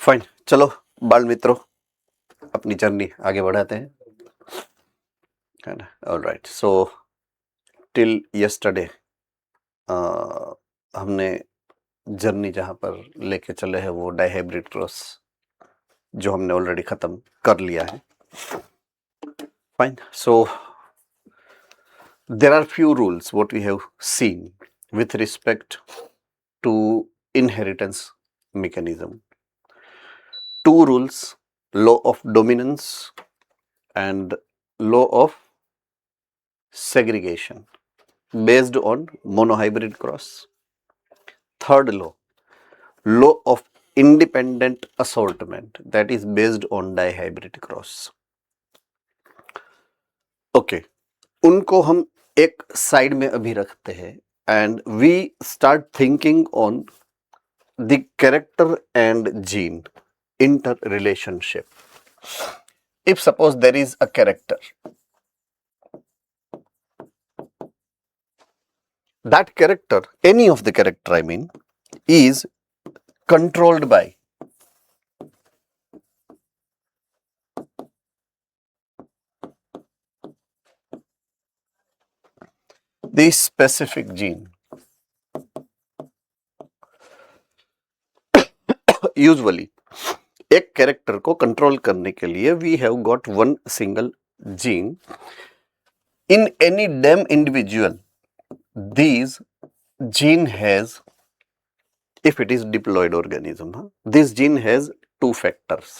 Fine, चलो बाल मित्रों अपनी जर्नी आगे बढ़ाते हैं, है ना। ऑलराइट, सो टिल यस्टरडे हमने जर्नी जहाँ पर लेके चले हैं वो डाइहाइब्रिड क्रॉस जो हमने ऑलरेडी खत्म कर लिया है। Fine, so there are few rules what we have seen with respect to inheritance mechanism. Two rules, law of dominance and law of segregation based on monohybrid cross. Third law, law of independent assortment, that is based on dihybrid cross. Okay, उनको हम एक side में अभी रखते हैं and we start thinking on the character and gene interrelationship. If suppose there is a character, that character, any of the character I mean, is controlled by the specific gene. Usually एक character को control करने के लिए we have got one single gene in any damn individual. This gene has, if it is diploid organism, this gene has two factors,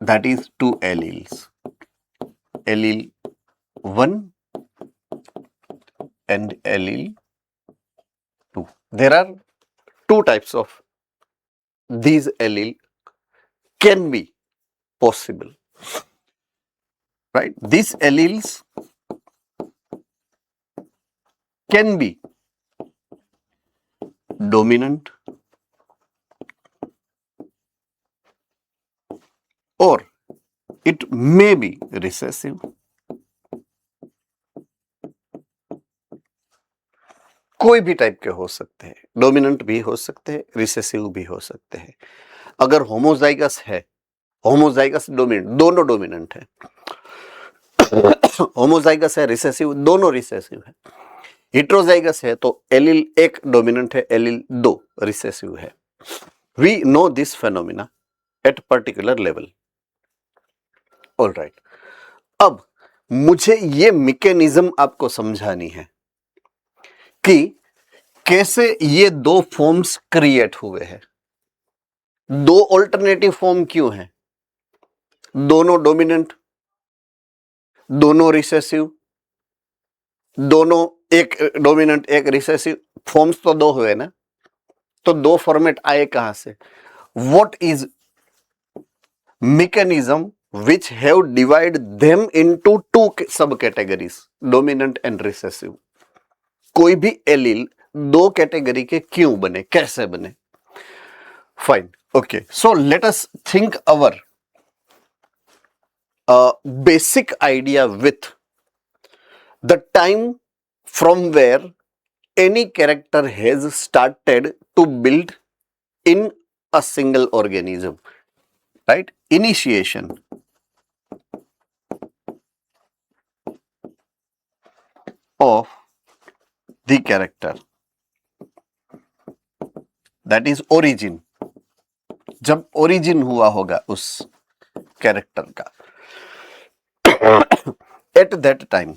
that is two alleles, allele 1 and allele 2. There are two types of these allele can be possible, right? These alleles can be dominant or it may be recessive. कोई भी type के हो सकते हैं, dominant भी हो सकते हैं, रिसेसिव भी हो सकते हैं. अगर होमोजाइगस है, होमोजाइगस डोमिनेंट, दोनों डोमिनेंट है. होमोजाइगस है, रिसेसिव, दोनों रिसेसिव है. हेट्रोजाइगस है तो एलील एक डोमिनेंट है, एलील दो रिसेसिव है. We know this phenomena at particular level. Alright, अब मुझे ये मैकेनिज्म आपको समझानी है कि कैसे ये दो फॉर्म्स क्रिएट हुए हैं. दो ऑल्टरनेटिव फॉर्म क्यों हैं? दोनों डोमिनेंट, दोनों रिसेसिव, दोनों एक डोमिनेंट एक रिसेसिव, फॉर्म्स तो दो हुए ना. तो दो फॉर्मेट आए कहां से? What is mechanism which have divided them into two sub categories, dominant and recessive. कोई भी एलील दो कैटेगरी के क्यों बने, कैसे बने? Fine, okay, so let us think our basic idea with the time from where any character has started to build in a single organism, right? Initiation of the character, that is origin. जब origin हुआ होगा उस character का, at that time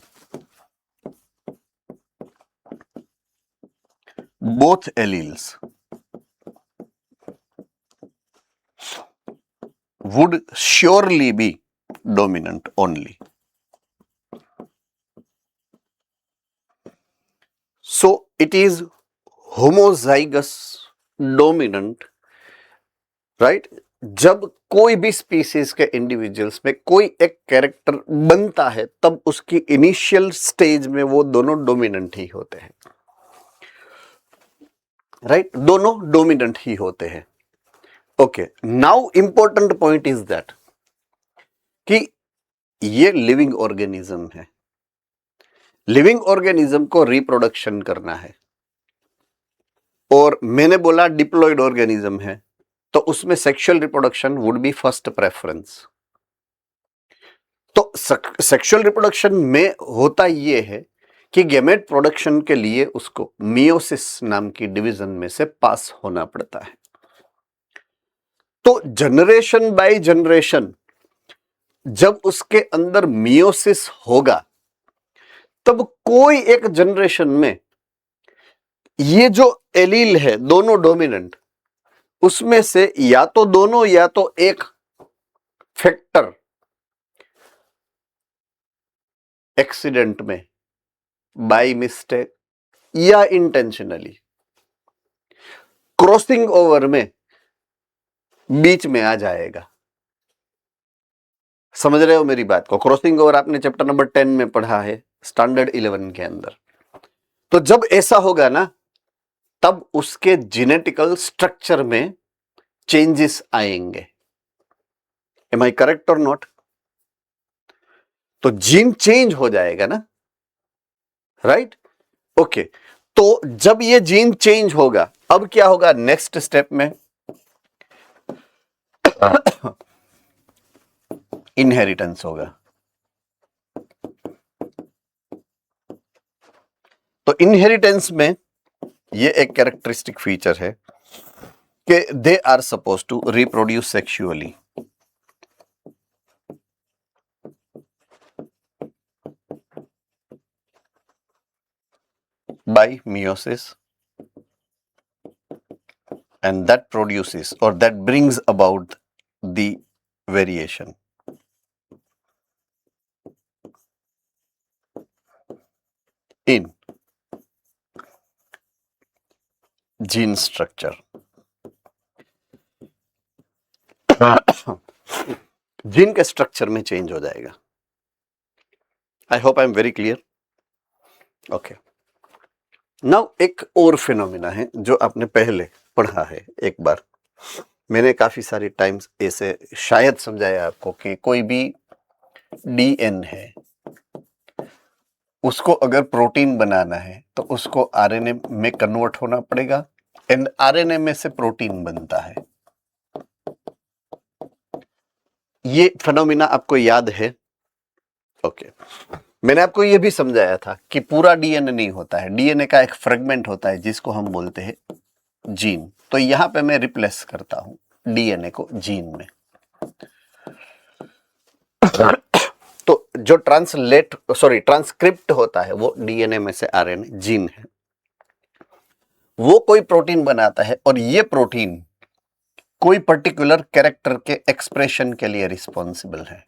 both alleles would surely be dominant only. So it is homozygous dominant, right? जब कोई भी species के individuals में कोई एक कैरेक्टर बनता है तब उसकी इनिशियल स्टेज में वो दोनों डोमिनेंट ही होते हैं, राइट? दोनों डोमिनेंट ही होते हैं. Okay, now important point is that कि ये लिविंग ऑर्गेनिज्म है. लिविंग ऑर्गेनिज्म को रिप्रोडक्शन करना है और मैंने बोला डिप्लॉयड ऑर्गेनिज्म है. तो उसमें sexual reproduction would be first preference. तो सेक्सुअल रिप्रोडक्शन में होता ये है कि गैमेट प्रोडक्शन के लिए उसको मियोसिस नाम की डिवीजन में से पास होना पड़ता है। तो जनरेशन बाय जनरेशन जब उसके अंदर मियोसिस होगा तब कोई एक जनरेशन में ये जो एलील है दोनों डोमिनेंट, उसमें से या तो दोनों या तो एक फैक्टर एक्सीडेंट में, बाय मिस्टेक या इंटेंशनली क्रॉसिंग ओवर में बीच में आ जाएगा। समझ रहे हो मेरी बात को? क्रॉसिंग ओवर आपने चैप्टर नंबर 10 में पढ़ा है, स्टैंडर्ड 11 के अंदर। तो जब ऐसा होगा ना तब उसके जेनेटिकल स्ट्रक्चर में चेंजेस आएंगे। एम आई करेक्ट और नॉट? तो जीन चेंज हो जाएगा ना, राइट? ओके, तो जब ये जीन चेंज होगा अब क्या होगा नेक्स्ट स्टेप में? इनहेरिटेंस होगा। तो इनहेरिटेंस में ये एक कैरेक्टरिस्टिक फीचर है कि they are suppose to reproduce sexually. By meiosis, and that produces or that brings about the variation in gene structure. Gene के स्ट्रक्चर में चेंज हो जाएगा। I hope I am very clear. Okay, now एक और phenomena है जो आपने पहले पढ़ा है एक बार, मैंने काफी सारे टाइम्स ऐसे शायद समझाया आपको कि कोई भी डीएन है उसको अगर प्रोटीन बनाना है तो उसको आरएनए में कन्वर्ट होना पड़ेगा एंड आरएनए में से प्रोटीन बनता है। ये फिनोमिना आपको याद है? ओके, मैंने आपको ये भी समझाया था कि पूरा डीएनए नहीं होता है, डीएनए का एक फ्रेगमेंट होता है जिसको हम बोलते हैं जीन। तो यहां पे मैं रिप्लेस करता हूं डीएनए को जीन में। तो जो ट्रांसक्रिप्ट होता है वो डीएनए में से आरएनए जीन है, वो कोई प्रोटीन बनाता है और ये प्रोटीन कोई पर्टिकुलर कैरेक्टर के एक्सप्रेशन के लिए रिस्पॉन्सिबल है।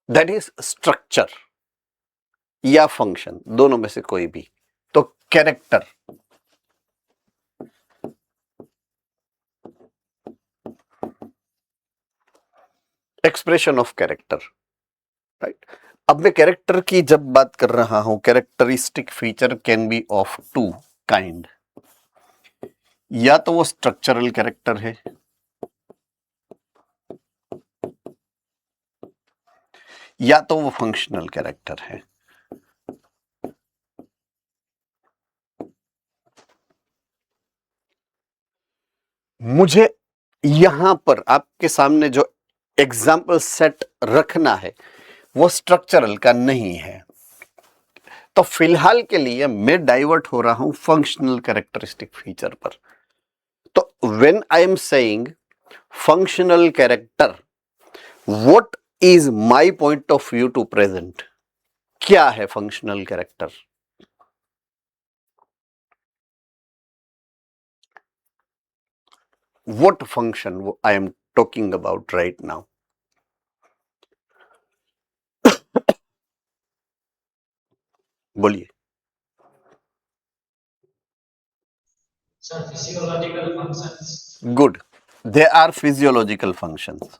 दैट इज स्ट्रक्चर या फंक्शन, दोनों में से कोई भी। तो character, expression of character, right? अब मैं कैरेक्टर की जब बात कर रहा हूं, characteristic feature can be of two kind. या तो वो स्ट्रक्चरल कैरेक्टर है या तो वो फंक्शनल कैरेक्टर है। मुझे यहां पर आपके सामने जो एग्जाम्पल सेट रखना है वो स्ट्रक्चरल का नहीं है, तो फिलहाल के लिए मैं डाइवर्ट हो रहा हूं फंक्शनल कैरेक्टरिस्टिक फीचर पर। तो when I am saying functional character, what is my point of view to present? क्या है functional character? What function I am talking about right now? बोलिए। Sir, physiological functions. Good. They are physiological functions.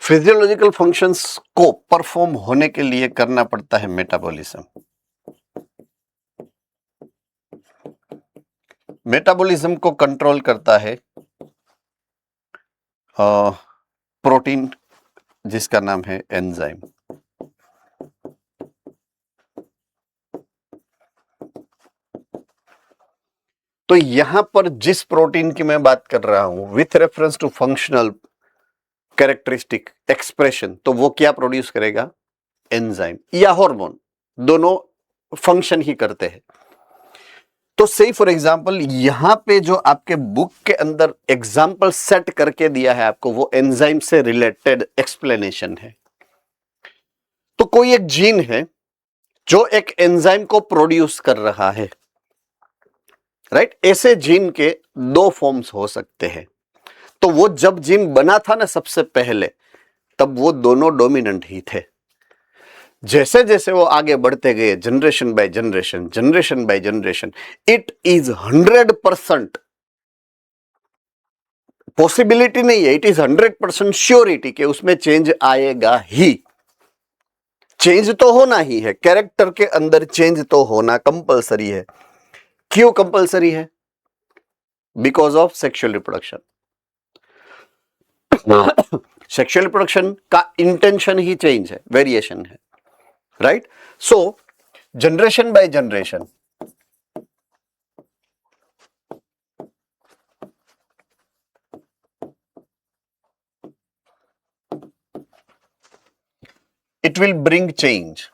Physiological functions को perform होने के लिए करना पड़ता है मेटाबॉलिज्म। मेटाबॉलिज्म को कंट्रोल करता है प्रोटीन जिसका नाम है एंजाइम। तो यहां पर जिस प्रोटीन की मैं बात कर रहा हूं with reference to functional characteristic expression, तो वो क्या प्रोड्यूस करेगा? एंजाइम या हार्मोन, दोनों फंक्शन ही करते हैं। तो से फॉर एग्जांपल यहां पे जो आपके बुक के अंदर एग्जांपल सेट करके दिया है आपको, वो एंजाइम से रिलेटेड एक्सप्लेनेशन है। तो कोई एक जीन है जो एक एंजाइम को प्रोड्यूस कर रहा है, राइट? ऐसे जीन के दो फॉर्म्स हो सकते हैं। तो वो जब जीन बना था ना सबसे पहले, तब वो दोनों डोमिनेंट ही थे। जैसे जैसे वो आगे बढ़ते गए, generation by generation, generation by generation, it is 100% possibility नहीं है, इट इज 100% श्योरिटी कि उसमें चेंज आएगा ही। चेंज तो होना ही है, कैरेक्टर के अंदर चेंज तो होना कंपलसरी है। क्यों कंपलसरी है? Because of sexual reproduction. Sexual reproduction का इंटेंशन ही चेंज है, वेरिएशन है, right? So generation by generation it will bring change.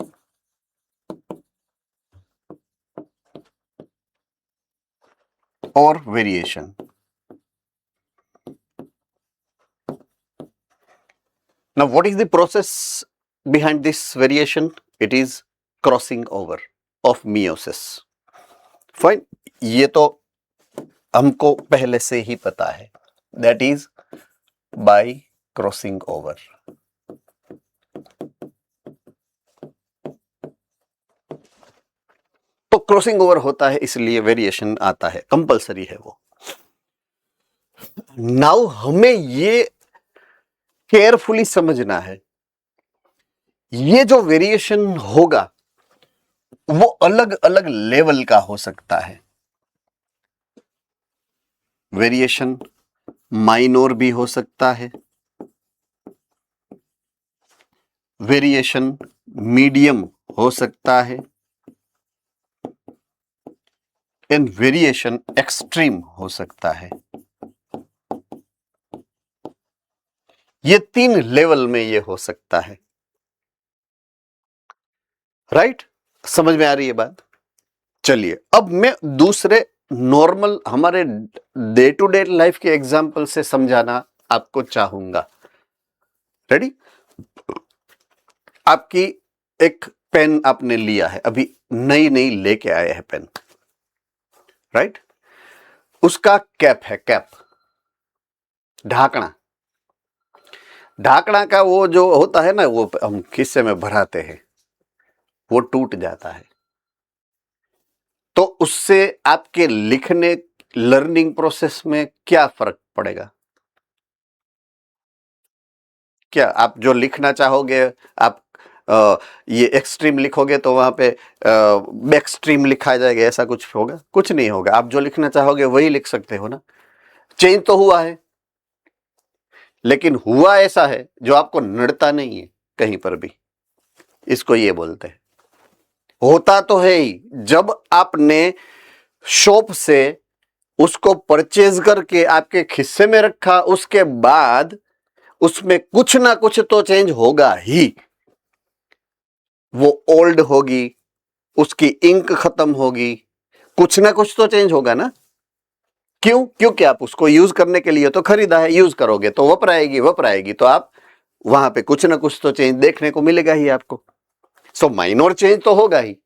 Or variation. Now, what is the process behind this variation? It is crossing over of meiosis. Fine. ये तो हमको पहले से ही पता है. That is by crossing over. तो crossing over होता है, इसलिए वेरिएशन आता है, कंपलसरी है वो. नाउ हमें ये केयरफुली समझना है, ये जो वेरिएशन होगा वो अलग अलग लेवल का हो सकता है. वेरिएशन माइनर भी हो सकता है, वेरिएशन मीडियम हो सकता है, एंड वेरिएशन एक्सट्रीम हो सकता है. ये 3 लेवल में ये हो सकता है, राइट? समझ में आ रही है बात? चलिए अब मैं दूसरे नॉर्मल हमारे डे टू डे लाइफ के एग्जाम्पल से समझाना आपको चाहूंगा. रेडी? आपकी एक पेन आपने लिया है, अभी नई नई लेके आए हैं पेन, राइट? उसका कैप है, कैप, ढाकना. ढाकना का वो जो होता है ना, वो हम खिस्से में भराते हैं, वो टूट जाता है. तो उससे आपके लिखने, लर्निंग प्रोसेस में क्या फर्क पड़ेगा? क्या आप जो लिखना चाहोगे, आप ये एक्सट्रीम लिखोगे तो वहां पे बैकस्ट्रीम लिखा जाएगा, ऐसा कुछ होगा? कुछ नहीं होगा. आप जो लिखना चाहोगे वही लिख सकते हो ना. चेंज तो हुआ है, लेकिन हुआ ऐसा है जो आपको नड़ता नहीं है कहीं पर भी. इसको ये बोलते हैं. होता तो है ही, जब आपने शॉप से उसको परचेज करके आपके खिस्से में रखा, उसके बाद उसमें कुछ ना कुछ तो चेंज होगा ही. वो ओल्ड होगी, उसकी इंक खत्म होगी, कुछ ना कुछ तो चेंज होगा ना. क्यों? क्योंकि आप उसको यूज करने के लिए तो खरीदा है, यूज करोगे तो वपराएगी, तो आप वहां पे कुछ ना कुछ तो चेंज देखने को मिलेगा ही आपको. सो माइनर चेंज तो होगा ही.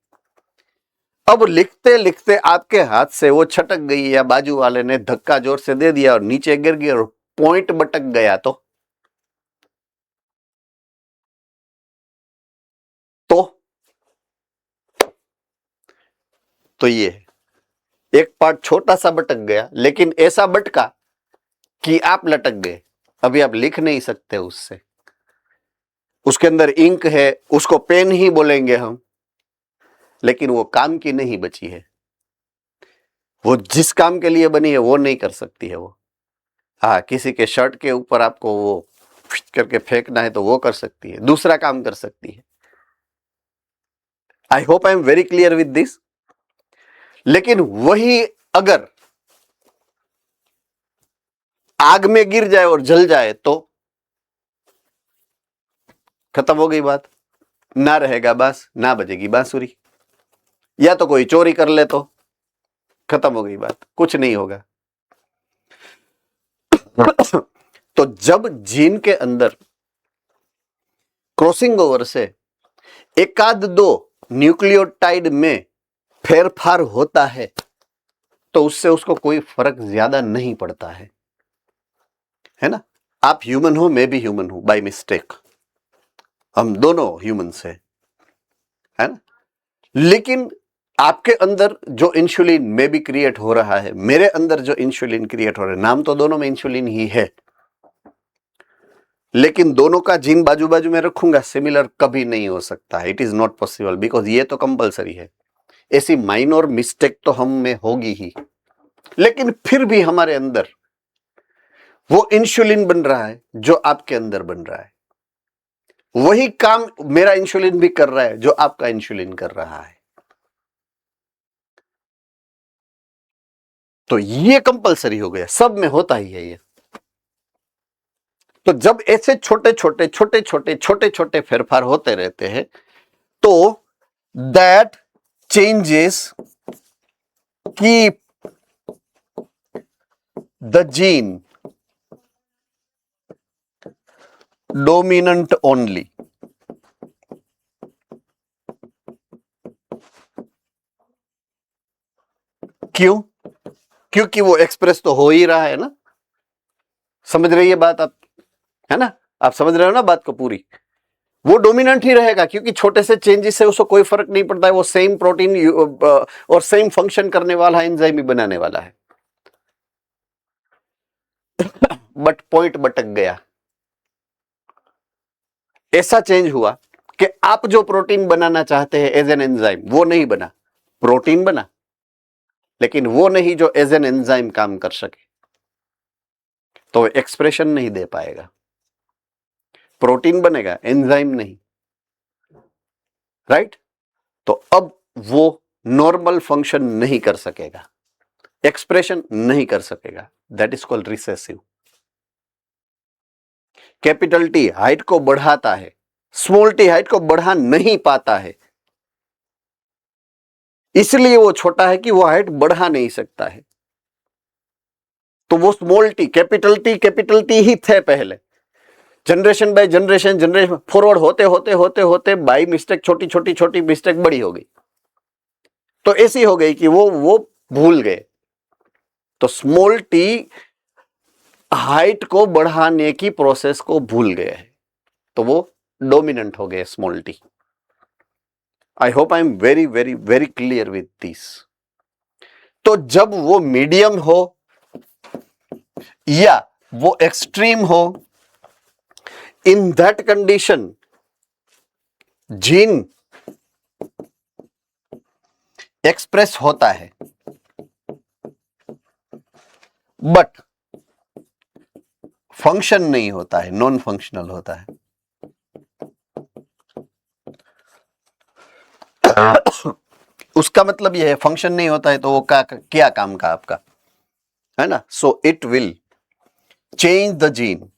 अब लिखते लिखते आपके हाथ से वो छटक गई, या बाजू वाले ने धक्का जोर से दे दिया और नीचे गिर गया और पॉइंट बटक गया, तो ये है. एक पार्ट छोटा सा भटक गया, लेकिन ऐसा भटका कि आप लटक गए. अभी आप लिख नहीं सकते उससे. उसके अंदर इंक है, उसको पेन ही बोलेंगे हम, लेकिन वो काम की नहीं बची है. वो जिस काम के लिए बनी है वो नहीं कर सकती है वो. हाँ, किसी के शर्ट के ऊपर आपको वो करके फेंकना है तो वो कर सकती है, दूसरा काम कर सकती है। I hope I am very clear with this. लेकिन वही अगर आग में गिर जाए और जल जाए तो खत्म हो गई बात, ना रहेगा बांस, ना बजेगी बांसुरी। या तो कोई चोरी कर ले तो खत्म हो गई बात, कुछ नहीं होगा। तो जब जीन के अंदर क्रॉसिंग ओवर से एकाध दो न्यूक्लियोटाइड में फेरफार होता है तो उससे उसको कोई फर्क ज्यादा नहीं पड़ता है ना। आप ह्यूमन हो, मैं भी ह्यूमन हूं बाय मिस्टेक, हम दोनों ह्यूमंस है ना। लेकिन आपके अंदर जो इंसुलिन में भी क्रिएट हो रहा है, मेरे अंदर जो इंसुलिन क्रिएट हो रहा है, नाम तो दोनों में इंसुलिन ही है, लेकिन दोनों का जीन बाजू बाजू में रखूंगा सिमिलर कभी नहीं हो सकता है। It is not possible, because ये तो कंपलसरी है। ऐसी माइनर मिस्टेक तो हम में होगी ही, लेकिन फिर भी हमारे अंदर वो इंसुलिन बन रहा है जो आपके अंदर बन रहा है। वही काम मेरा इंसुलिन भी कर रहा है जो आपका इंसुलिन कर रहा है। तो ये कंपलसरी हो गया, सब में होता ही है ये। तो जब ऐसे छोटे छोटे छोटे छोटे छोटे छोटे फेरफार होते रहते हैं तो that changes keep the gene dominant only. क्यों? क्योंकि वो एक्सप्रेस तो हो ही रहा है ना। समझ रही है बात आप, है ना? आप समझ रहे हो ना बात को पूरी। वो डोमिनेंट ही रहेगा क्योंकि छोटे से चेंजेस से उसको कोई फर्क नहीं पड़ता है। वो सेम प्रोटीन और सेम फंक्शन करने वाला एंजाइम ही बनाने वाला है। बट पॉइंट भटक गया। ऐसा चेंज हुआ कि आप जो प्रोटीन बनाना चाहते हैं एज एन एंजाइम वो नहीं बना, प्रोटीन बना, लेकिन वो नहीं जो एज एन एंजाइम काम कर सके, तो एक्सप्रेशन नहीं दे पाएगा। प्रोटीन बनेगा, एंजाइम नहीं, राइट? तो अब वो नॉर्मल फंक्शन नहीं कर सकेगा, एक्सप्रेशन नहीं कर सकेगा। That is called recessive. Capital T height को बढ़ाता है, स्मॉल टी हाइट को बढ़ा नहीं पाता है, इसलिए वो छोटा है कि वो हाइट बढ़ा नहीं सकता है। तो वो स्मॉल टी कैपिटल टी ही थे पहले। Generation by generation generation forward होते होते होते होते बाई मिस्टेक छोटी छोटी छोटी मिस्टेक बड़ी हो गई, तो ऐसी हो गई कि वो भूल गए। तो स्मॉल टी हाइट को बढ़ाने की प्रोसेस को भूल गए हैं, तो वो डोमिनेंट हो गए small T. I hope I am very very very clear with this. तो जब वो मीडियम हो या वो एक्सट्रीम हो, in that condition gene express होता है, बट फंक्शन नहीं होता है, नॉन फंक्शनल होता है। उसका मतलब यह है फंक्शन नहीं होता है तो वो क्या काम का आपका, है ना? So it will change the gene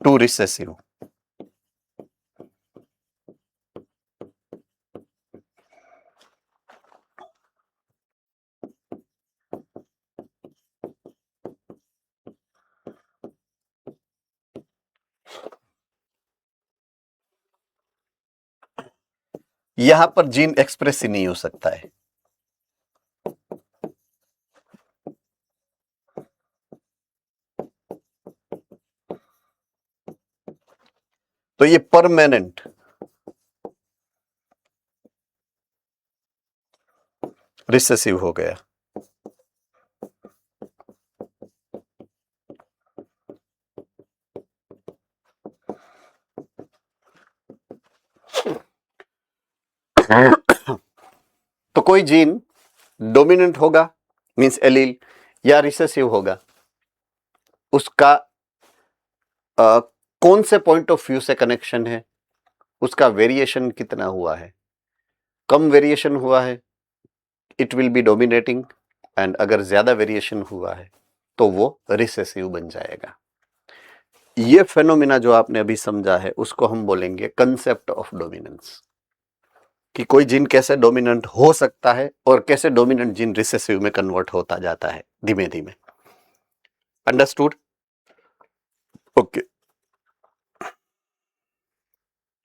to recessive. यहां पर जीन एक्सप्रेस ही नहीं हो सकता है। तो ये परमानेंट रिसेसिव हो गया। तो कोई जीन डोमिनेंट होगा मीन्स एलील या रिसेसिव होगा, उसका कौन से पॉइंट ऑफ व्यू से कनेक्शन है, उसका वेरिएशन कितना हुआ है। कम वेरिएशन हुआ है it will be dominating, and अगर ज्यादा वेरिएशन हुआ है तो वो रिसेसिव बन जाएगा। ये फेनोमेना जो आपने अभी समझा है उसको हम बोलेंगे कंसेप्ट ऑफ डोमिनेंस, कि कोई जीन कैसे डोमिनेंट हो सकता है और कैसे डोमिनेंट जीन रिसेसिव में कन्वर्ट होता जाता है धीमे धीमे। अंडरस्टूड? ओके,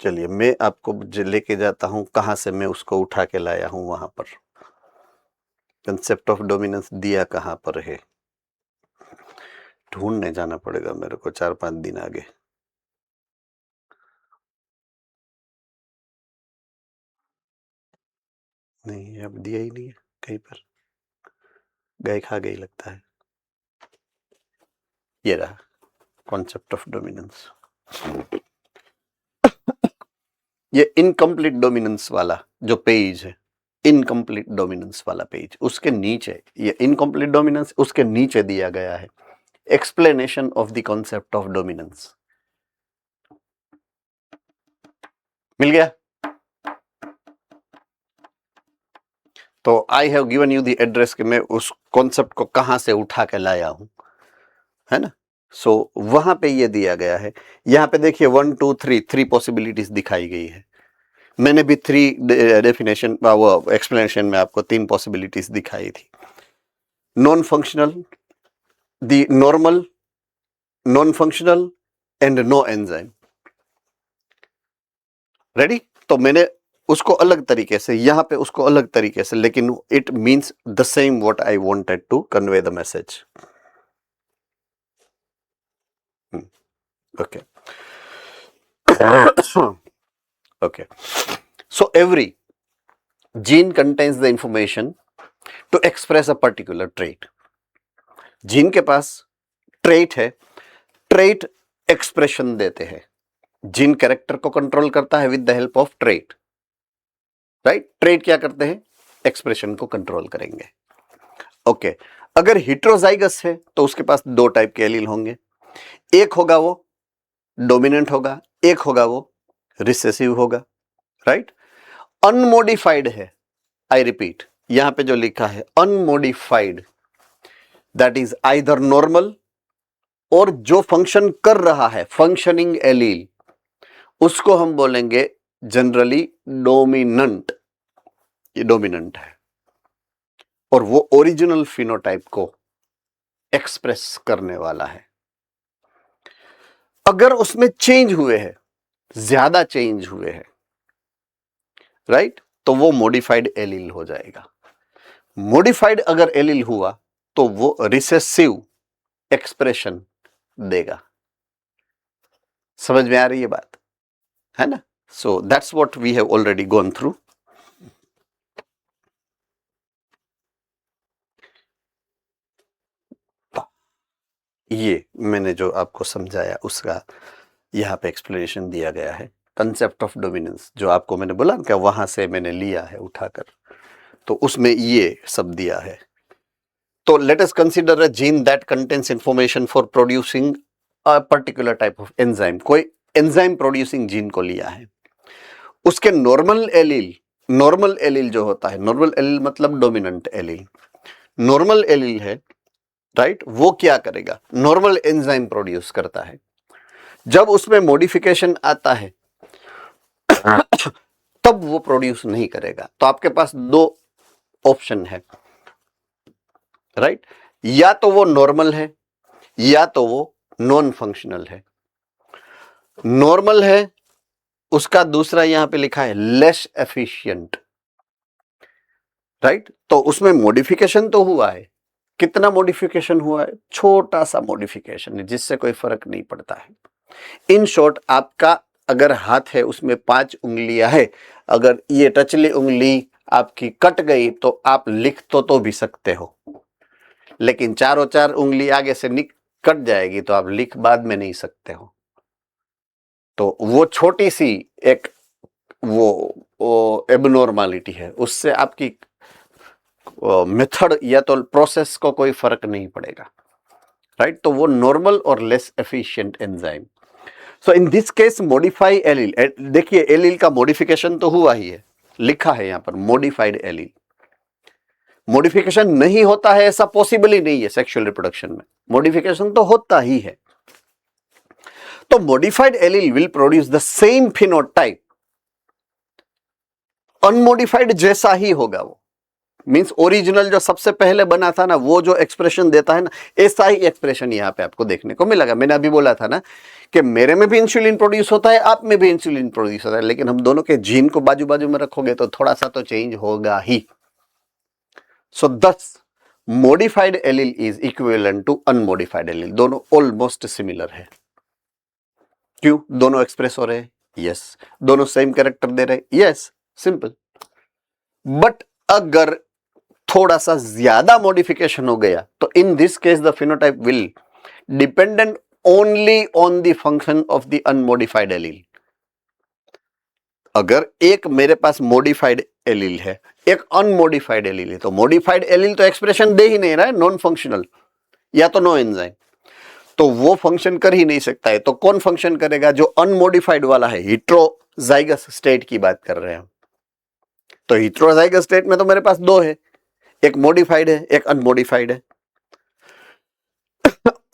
चलिए मैं आपको लेके जाता हूं कहां से मैं उसको उठा के लाया हूं वहां पर। कंसेप्ट ऑफ डोमिनेंस दिया कहां पर है, ढूंढने जाना पड़ेगा मेरे को 4-5 दिन आगे। नहीं अब दिया ही नहीं है कहीं पर, गए खा गई लगता है। ये रहा कॉन्सेप्ट ऑफ डोमिनेंस। ये इनकम्प्लीट डोमिनेंस वाला जो पेज है, इनकम्प्लीट डोमिनेंस वाला पेज, उसके नीचे ये इनकम्प्लीट डोमिनेंस, उसके नीचे दिया गया है explanation of the concept of dominance. मिल गया? तो I have given you the address कि मैं उस कॉन्सेप्ट को कहां से उठा के लाया हूं, है ना। सो वहां पे ये दिया गया है। यहां पे देखिए 1 2 3 3 पॉसिबिलिटीज दिखाई गई है। मैंने भी 3 डेफिनेशन वो एक्सप्लेनेशन में आपको 3 पॉसिबिलिटीज दिखाई थी। Non functional, the normal, non functional and no enzyme. Ready? तो मैंने उसको अलग तरीके से, यहां पे उसको अलग तरीके से, लेकिन it means the same what I wanted to convey the message. Okay okay, so every gene contains the information to express a particular trait. Gene के पास ट्रेट है, ट्रेट एक्सप्रेशन देते हैं। जीन कैरेक्टर को कंट्रोल करता है with the help of trait, right. Trait क्या करते हैं? एक्सप्रेशन को कंट्रोल करेंगे। ओके अगर हिट्रोजाइगस है तो उसके पास 2 टाइप के एलील होंगे, एक होगा वो डोमिनेंट होगा, एक होगा वो रिसेसिव होगा, राइट। अनमोडिफाइड है, आई रिपीट, यहां पे जो लिखा है unmodified, that is either normal, और जो फंक्शन कर रहा है फंक्शनिंग एलील, उसको हम बोलेंगे जनरली डोमिनेंट। ये डोमिनेंट है और वो ओरिजिनल फिनोटाइप को एक्सप्रेस करने वाला है। अगर उसमें चेंज हुए हैं, ज्यादा चेंज हुए हैं, राइट, तो वो मॉडिफाइड एलील हो जाएगा। मॉडिफाइड अगर एलील हुआ तो वो रिसेसिव एक्सप्रेशन देगा। समझ में आ रही है बात, है ना। So that's what we have already gone through. ये मैंने जो आपको समझाया उसका यहाँ पे एक्सप्लेनेशन दिया गया है। कंसेप्ट ऑफ डोमिनेंस जो आपको मैंने बोला क्या, वहां से मैंने लिया है उठाकर, तो उसमें ये सब दिया है। तो let us consider a gene that contains information for producing a particular type of enzyme. कोई एंजाइम प्रोड्यूसिंग जीन को लिया है, उसके नॉर्मल एलील जो होता है, नॉर्मल एलील मतलब डोमिनेंट एलील, नॉर्मल एलील है, राइट, वो क्या करेगा? नॉर्मल एंजाइम प्रोड्यूस करता है। जब उसमें मॉडिफिकेशन आता है तब वो प्रोड्यूस नहीं करेगा। तो आपके पास 2 ऑप्शन है, राइट, या तो वो नॉर्मल है या तो वो नॉन फंक्शनल है। नॉर्मल है उसका दूसरा यहां पे लिखा है लेस एफिशिएंट, राइट। तो उसमें मॉडिफिकेशन तो हुआ है, कितना मॉडिफिकेशन हुआ है? छोटा सा मॉडिफिकेशन है जिससे कोई फर्क नहीं पड़ता है। इन शॉर्ट, आपका अगर हाथ है उसमें 5 उंगलियां है, अगर ये टचली उंगली आपकी कट गई तो आप लिख तो भी सकते हो, लेकिन 4 उंगली आगे से कट जाएगी तो आप लिख बाद में नहीं सकते हो। तो वो छोटी सी एक वो एबनॉर्मालिटी है, उससे आपकी मेथड या तो प्रोसेस को कोई फर्क नहीं पड़ेगा, राइट। तो वो नॉर्मल और less efficient enzyme. So in this case modify allele, देखिए एलील का मॉडिफिकेशन तो हुआ ही है, लिखा है यहां पर मॉडिफाइड एलील। मॉडिफिकेशन नहीं होता है ऐसा पॉसिबल ही नहीं है सेक्सुअल रिप्रोडक्शन में, मॉडिफिकेशन तो होता ही है। तो modified allele will produce the same phenotype, unmodified जैसा ही होगा वो, मींस ओरिजिनल जो सबसे पहले बना था ना, वो जो एक्सप्रेशन देता है ना, ऐसा ही एक्सप्रेशन यहां पे आपको देखने को मिलेगा। मैंने अभी बोला था ना कि मेरे में भी इंसुलिन प्रोड्यूस होता है, आप में भी इंसुलिन प्रोड्यूस होता है, लेकिन हम दोनों के जीन को बाजू बाजू में रखोगे तो थोड़ा सा तो चेंज होगा ही। So this modified allele is equivalent to unmodified allele, दोनों ऑलमोस्ट सिमिलर है। क्यों? दोनों एक्सप्रेस हो रहे हैं, यस। दोनों सेम कैरेक्टर दे रहे हैं, यस, सिंपल। बट अगर थोड़ा सा ज्यादा मॉडिफिकेशन हो गया तो in this case the phenotype will dependent only on the function of the unmodified allele. अगर एक मेरे पास मॉडिफाइड एलील है, एक अनमॉडिफाइड एलील है, तो मॉडिफाइड एलील तो एक्सप्रेशन दे ही नहीं रहा है, नॉन फंक्शनल या तो नो एंजाइम, तो वो फंक्शन कर ही नहीं सकता है। तो कौन फंक्शन करेगा? जो अनमॉडिफाइड वाला है, हेटेरोजाइगस स्टेट की बात कर रहे हैं हम। तो हेटेरोजाइगस स्टेट में तो मेरे पास दो है, एक मॉडिफाइड है, एक अनमॉडिफाइड है।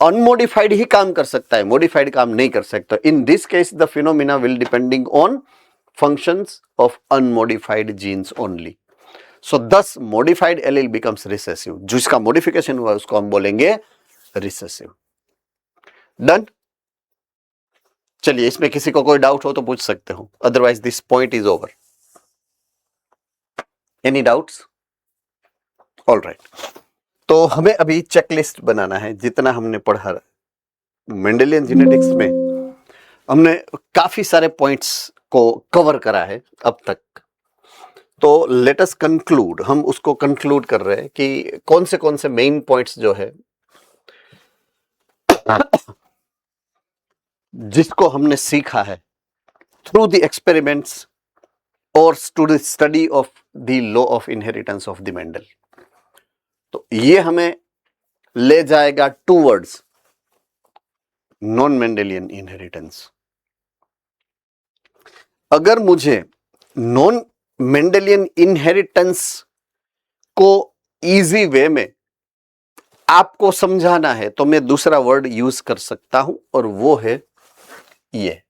अनमॉडिफाइड ही काम कर सकता है, मॉडिफाइड काम नहीं कर सकता। In this case the phenomena will depending on functions of unmodified genes only. So thus modified allele becomes recessive. जिसका modification हुआ उसको हम बोलेंगे recessive. Done? चलिए, इसमें किसी को कोई डाउट हो तो पूछ सकते हो, otherwise this point is over. Any doubts? All right. तो हमें अभी चेकलिस्ट बनाना है, जितना हमने पढ़ा मेंडेलियन जेनेटिक्स में हमने काफी सारे पॉइंट्स को कवर करा है अब तक। तो लेट अस कंक्लूड, हम उसको कंक्लूड कर रहे हैं कि कौन से मेन पॉइंट्स जो है जिसको हमने सीखा है थ्रू द एक्सपेरिमेंट्स और to the study of the law of inheritance of the Mendel. तो ये हमें ले जाएगा टूवर्ड्स नॉन मेंडेलियन इनहेरिटेंस। अगर मुझे नॉन मेंडेलियन इनहेरिटेंस को इजी वे में आपको समझाना है तो मैं दूसरा वर्ड यूज कर सकता हूं, और वो है ये।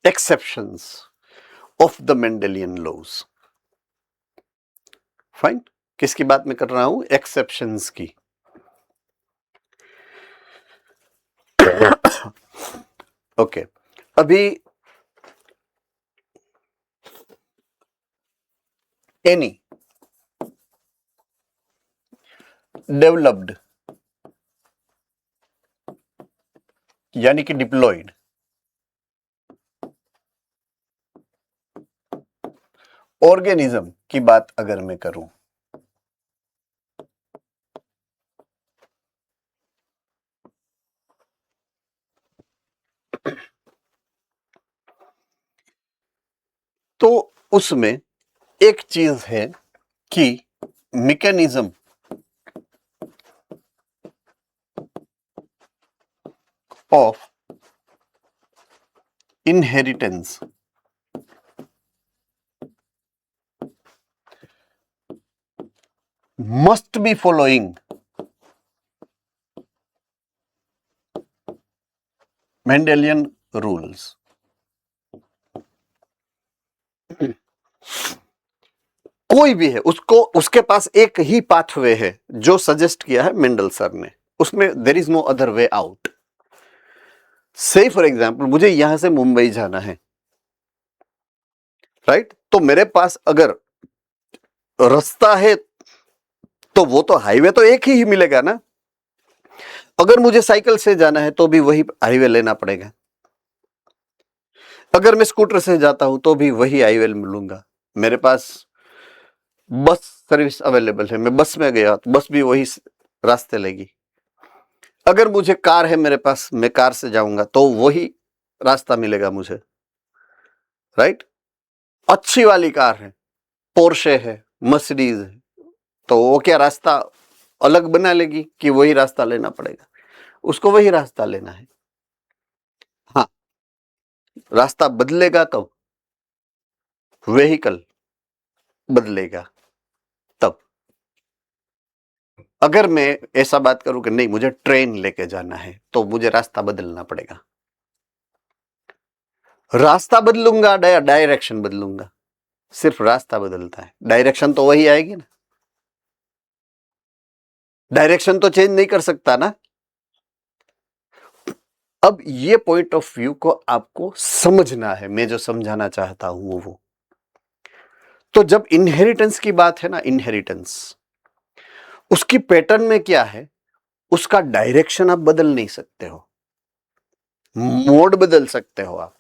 Exceptions of the Mendelian laws. Fine, किसकी बात मैं कर रहा हूं? एक्सेप्शंस की। ओके, अभी एनी डेवलप्ड यानी कि डिप्लॉयड ऑर्गेनिज्म की बात अगर मैं करूं, तो उसमें एक चीज है कि mechanism of inheritance must be following Mendelian rules. कोई भी है, उसको उसके पास एक ही पाथवे है जो सजेस्ट किया है मेंडल सर ने, उसमें there is no other way out. Say for example मुझे यहां से मुंबई जाना है, राइट? तो मेरे पास अगर रास्ता है तो वो तो हाईवे तो एक ही मिलेगा ना। अगर मुझे साइकिल से जाना है तो भी वही हाईवे लेना पड़ेगा। अगर मैं स्कूटर से जाता हूं तो भी वही आई वेल मिलूंगा। मेरे पास बस सर्विस अवेलेबल है, मैं बस में गया तो बस भी वही रास्ते लेगी। अगर मुझे कार है मेरे पास, मैं कार से जाऊंगा तो वही रास्ता मिलेगा मुझे, राइट। अच्छी वाली कार है, पोर्शे है, मर्सिडीज है, तो वो क्या रास्ता अलग बना लेगी कि वही रास्ता लेना पड़ेगा? उसको वही रास्ता लेना है। हाँ, रास्ता बदलेगा कब? व्हीकल बदलेगा तब। अगर मैं ऐसा बात करूं कि नहीं मुझे ट्रेन लेके जाना है, तो मुझे रास्ता बदलना पड़ेगा। रास्ता बदलूंगा, डायरेक्शन बदलूंगा, सिर्फ रास्ता बदलता है, डायरेक्शन तो वही आएगी ना। डायरेक्शन तो चेंज नहीं कर सकता ना। अब ये पॉइंट ऑफ व्यू को आपको समझना है, मैं जो समझाना चाहता हूं वो। तो जब इनहेरिटेंस की बात है ना, इनहेरिटेंस, उसकी पैटर्न में क्या है, उसका डायरेक्शन आप बदल नहीं सकते हो, मोड बदल सकते हो आप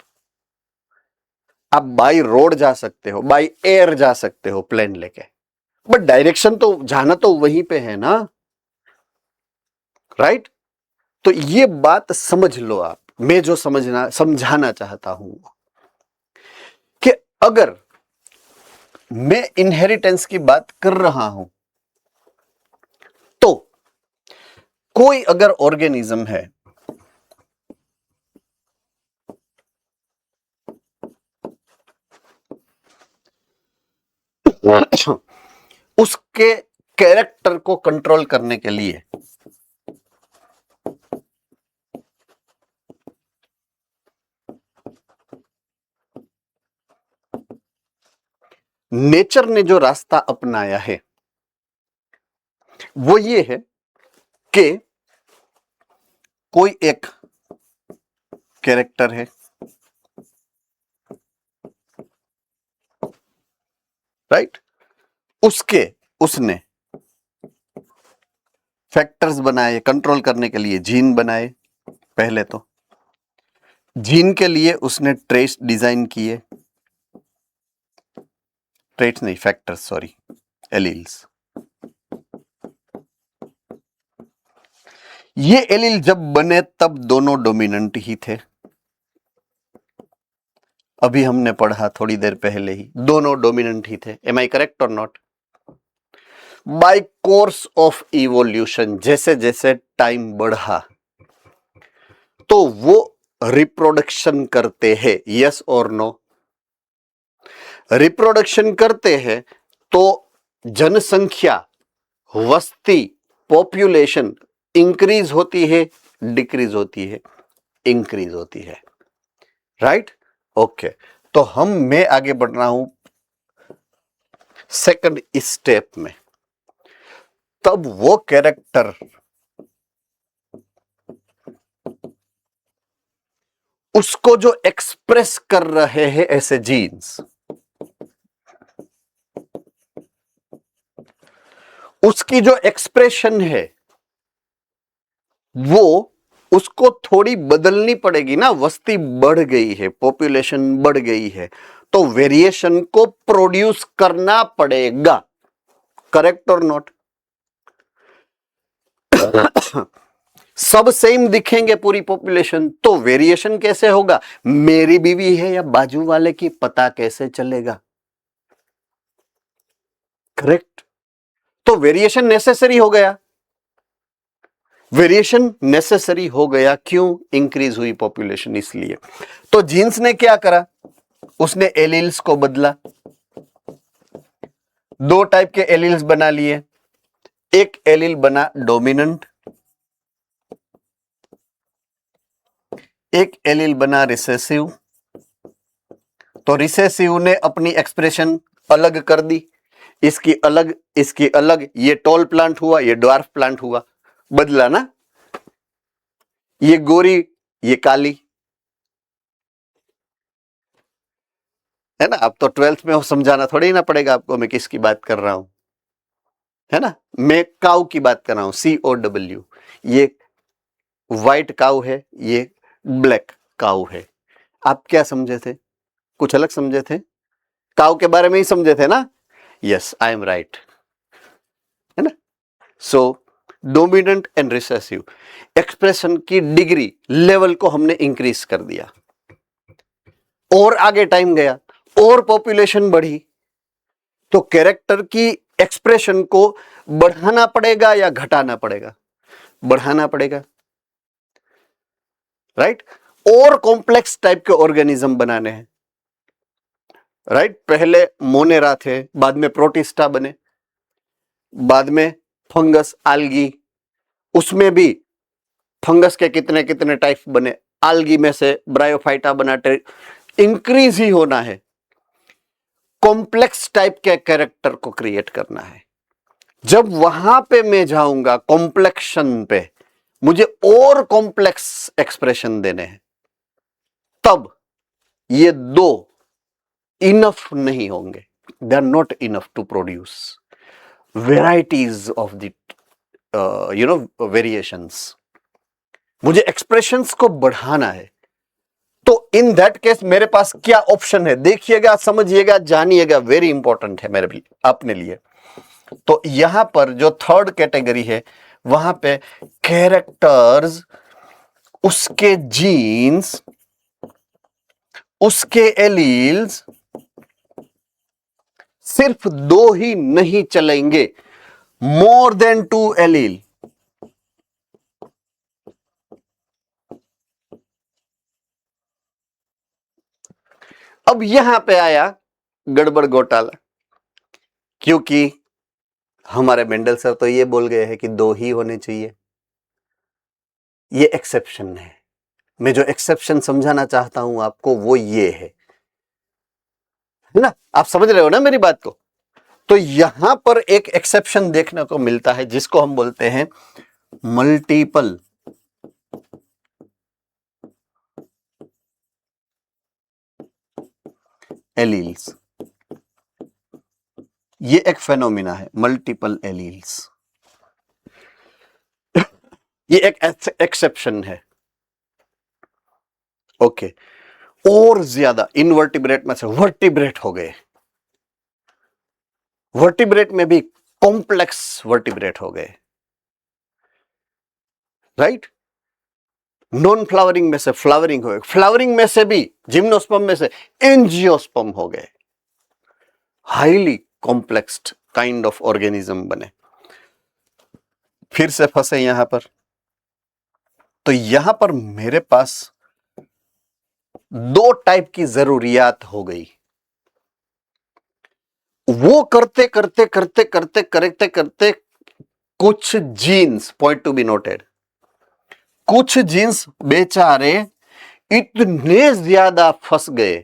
बाई रोड जा सकते हो, बाई एयर जा सकते हो प्लेन लेके, बट डायरेक्शन तो जाना तो वहीं पे है ना, राइट। तो ये बात समझ लो आप, मैं जो समझाना चाहता हूं कि अगर मैं इनहेरिटेंस की बात कर रहा हूं तो कोई अगर ऑर्गेनिज्म है, उसके कैरेक्टर को कंट्रोल करने के लिए नेचर ने जो रास्ता अपनाया है वो ये है कि कोई एक कैरेक्टर है, राइट, उसने फैक्टर्स बनाए कंट्रोल करने के लिए, जीन बनाए। पहले तो जीन के लिए उसने ट्रेस डिजाइन किए, ट्रेट्स नहीं, फैक्टर्स, सॉरी, एलील्स। ये एलील जब बने तब दोनों डोमिनेंट ही थे। अभी हमने पढ़ा थोड़ी देर पहले ही, दोनों डोमिनेंट ही थे। एम आई करेक्ट और not? By course of evolution, जैसे जैसे टाइम बढ़ा तो वो रिप्रोडक्शन करते हैं, यस और नो? रिप्रोडक्शन करते हैं तो जनसंख्या, वस्ती, पॉपुलेशन इंक्रीज होती है, डिक्रीज होती है? इंक्रीज होती है, राइट। ओके, तो मैं आगे बढ़ रहा हूं सेकंड स्टेप में। तब वो कैरेक्टर उसको जो एक्सप्रेस कर रहे हैं ऐसे जीन्स, उसकी जो एक्सप्रेशन है वो उसको थोड़ी बदलनी पड़ेगी ना। वस्ती बढ़ गई है, पॉपुलेशन बढ़ गई है, तो वेरिएशन को प्रोड्यूस करना पड़ेगा, करेक्ट और नॉट? सब सेम दिखेंगे पूरी पॉपुलेशन, तो वेरिएशन कैसे होगा? मेरी बीवी है या बाजू वाले की, पता कैसे चलेगा? करेक्ट। तो वेरिएशन नेसेसरी हो गया। वेरिएशन नेसेसरी हो गया क्यों? इंक्रीज हुई पॉपुलेशन इसलिए। तो जीन्स ने क्या करा? उसने एलील्स को बदला, दो टाइप के एलील्स बना लिए। एक एलील बना डोमिनेंट, एक एलील बना रिसेसिव। तो रिसेसिव ने अपनी एक्सप्रेशन अलग कर दी, इसकी अलग, इसकी अलग। ये टॉल प्लांट हुआ, ये ड्वार्फ प्लांट हुआ, बदला ना। ये गोरी, ये काली, है ना। अब तो 12th में समझाना थोड़ी ना पड़ेगा आपको मैं किसकी बात कर रहा हूं, है ना। मैं काऊ की बात कर रहा हूं, COW। ये व्हाइट काऊ है, ये ब्लैक काऊ है। आप क्या समझे थे? कुछ अलग समझे थे? काउ के बारे में ही समझे थे ना? यस, आई एम राइट, है ना? सो डोमिनेंट एंड रिसेसिव एक्सप्रेशन की डिग्री लेवल को हमने इंक्रीज कर दिया, और आगे टाइम गया और पॉपुलेशन बढ़ी, तो कैरेक्टर की एक्सप्रेशन को बढ़ाना पड़ेगा या घटाना पड़ेगा? बढ़ाना पड़ेगा, राइट? और कॉम्प्लेक्स टाइप के ऑर्गेनिज्म बनाने हैं, राइट? पहले मोनेरा थे, बाद में प्रोटिस्टा बने, बाद में फंगस, आल्गी, उसमें भी फंगस के कितने कितने टाइप बने, आल्गी में से ब्रायोफाइटा बना, इंक्रीज ही होना है, कॉम्प्लेक्स टाइप के कैरेक्टर को क्रिएट करना है। जब वहां पे मैं जाऊंगा कॉम्प्लेक्शन पे, मुझे और कॉम्प्लेक्स एक्सप्रेशन देने हैं, तब ये दो इनफ नहीं होंगे, they are not enough to produce varieties of the variations. मुझे एक्सप्रेशंस को बढ़ाना है, तो इन दैट केस मेरे पास क्या ऑप्शन है? देखिएगा, समझिएगा, जानिएगा, वेरी इंपॉर्टेंट है मेरे लिए, अपने लिए। तो यहां पर जो थर्ड कैटेगरी है, वहां पे कैरेक्टर्स, उसके जीन्स, उसके एलील्स सिर्फ दो ही नहीं चलेंगे, मोर देन 2 एलील। अब यहां पे आया गड़बड़ घोटाला, क्योंकि हमारे मेंडल सर तो ये बोल गए हैं कि 2 ही होने चाहिए। ये एक्सेप्शन है। मैं जो एक्सेप्शन समझाना चाहता हूं आपको वो ये है ना? आप समझ रहे हो ना मेरी बात को? तो यहां पर एक एक्सेप्शन देखने को मिलता है जिसको हम बोलते हैं मल्टीपल एलील्स। ये एक फेनोमिना है, मल्टीपल एलील्स। ये एक एक्सेप्शन है, ओके। और ज्यादा इनवर्टिब्रेट में से वर्टिब्रेट हो गए, वर्टिब्रेट में भी कॉम्प्लेक्स वर्टिब्रेट हो गए, राइट? नॉन फ्लावरिंग में से फ्लावरिंग हो गए, फ्लावरिंग में से भी, जिम्नोस्पर्म में से एंजियोस्पर्म हो गए, highly complex kind of organism बने। फिर से फंसे यहां पर, तो यहां पर मेरे पास 2 टाइप की जरूरियात हो गई। वो करते करते करते करते करते करते कुछ genes, point to be noted, कुछ जीन्स बेचारे इतने ज्यादा फंस गए,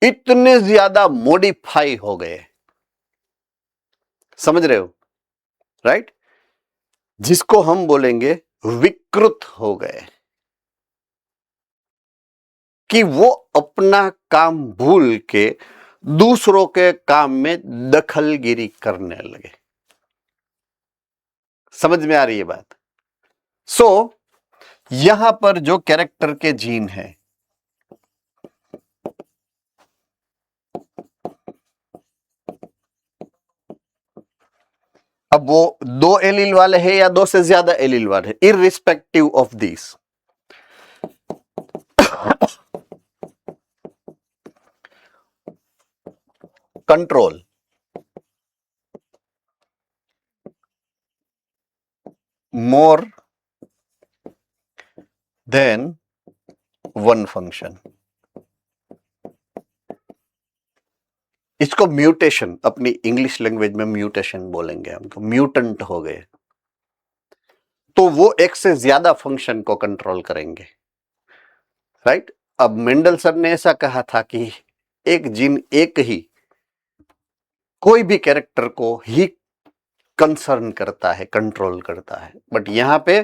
इतने ज्यादा मॉडिफाई हो गए, समझ रहे हो, राइट? जिसको हम बोलेंगे विकृत हो गए, कि वो अपना काम भूल के दूसरों के काम में दखलगिरी करने लगे। समझ में आ रही है बात? सो यहां पर जो कैरेक्टर के जीन है, अब वो 2 एलील वाले हैं या 2 से ज्यादा एलील वाले, irrespective of this, control more than 1 function. इसको म्यूटेशन, अपनी इंग्लिश लैंग्वेज में म्यूटेशन बोलेंगे हम, तो म्यूटेंट हो गए, तो वो एक से ज्यादा फंक्शन को कंट्रोल करेंगे, राइट? अब मेंडल सर ने ऐसा कहा था कि एक जीन एक ही कोई भी कैरेक्टर को ही कंसर्न करता है, कंट्रोल करता है, बट यहां पे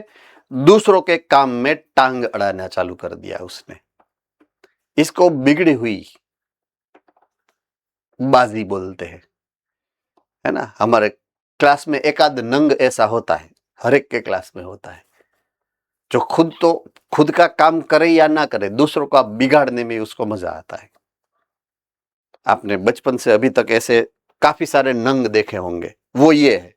दूसरों के काम में टांग अड़ाना चालू कर दिया उसने। इसको बिगड़ी हुई बाजी बोलते हैं, है ना? हमारे क्लास में एक आध नंग ऐसा होता है, हर एक के क्लास में होता है, जो खुद का काम करे या ना करे, दूसरों को आप बिगाड़ने में उसको मजा आता है। आपने बचपन से अभी तक ऐसे काफी सारे नंग देखे होंगे, वो ये है।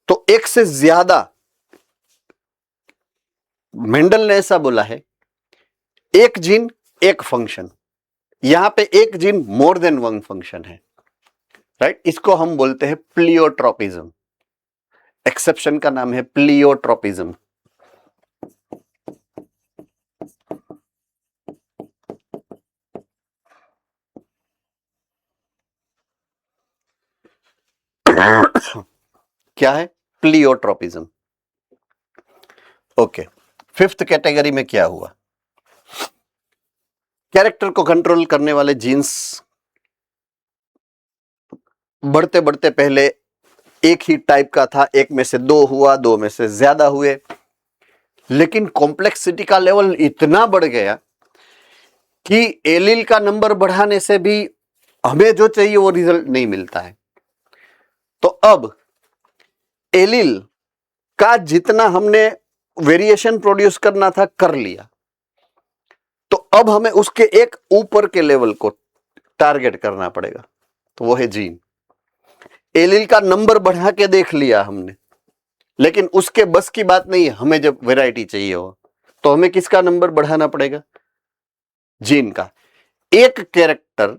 तो एक से ज्यादा, मेंडल ने ऐसा बोला है, एक जीन एक फंक्शन। यहां पे एक gene more than one function है, राइट। इसको हम बोलते हैं प्लियोट्रोपिज्म। एक्सेप्शन का नाम है प्लियोट्रोपिज्म। क्या है प्लियोट्रोपिज्म? ओके, फिफ्थ कैटेगरी में क्या हुआ? कैरेक्टर को कंट्रोल करने वाले जीन्स बढ़ते बढ़ते पहले एक ही टाइप का था, एक में से दो हुआ, दो में से ज्यादा हुए, लेकिन कॉम्प्लेक्सिटी का लेवल इतना बढ़ गया कि एलील का नंबर बढ़ाने से भी हमें जो चाहिए वो रिजल्ट नहीं मिलता है। तो अब एलील का जितना हमने वेरिएशन प्रोड्यूस करना था कर लिया, तो अब हमें उसके एक ऊपर के लेवल को टारगेट करना पड़ेगा, तो वो है जीन। एलील का नंबर बढ़ा के देख लिया हमने, लेकिन उसके बस की बात नहीं है। हमें जब वैरायटी चाहिए हो तो हमें किसका नंबर बढ़ाना पड़ेगा? जीन का। एक कैरेक्टर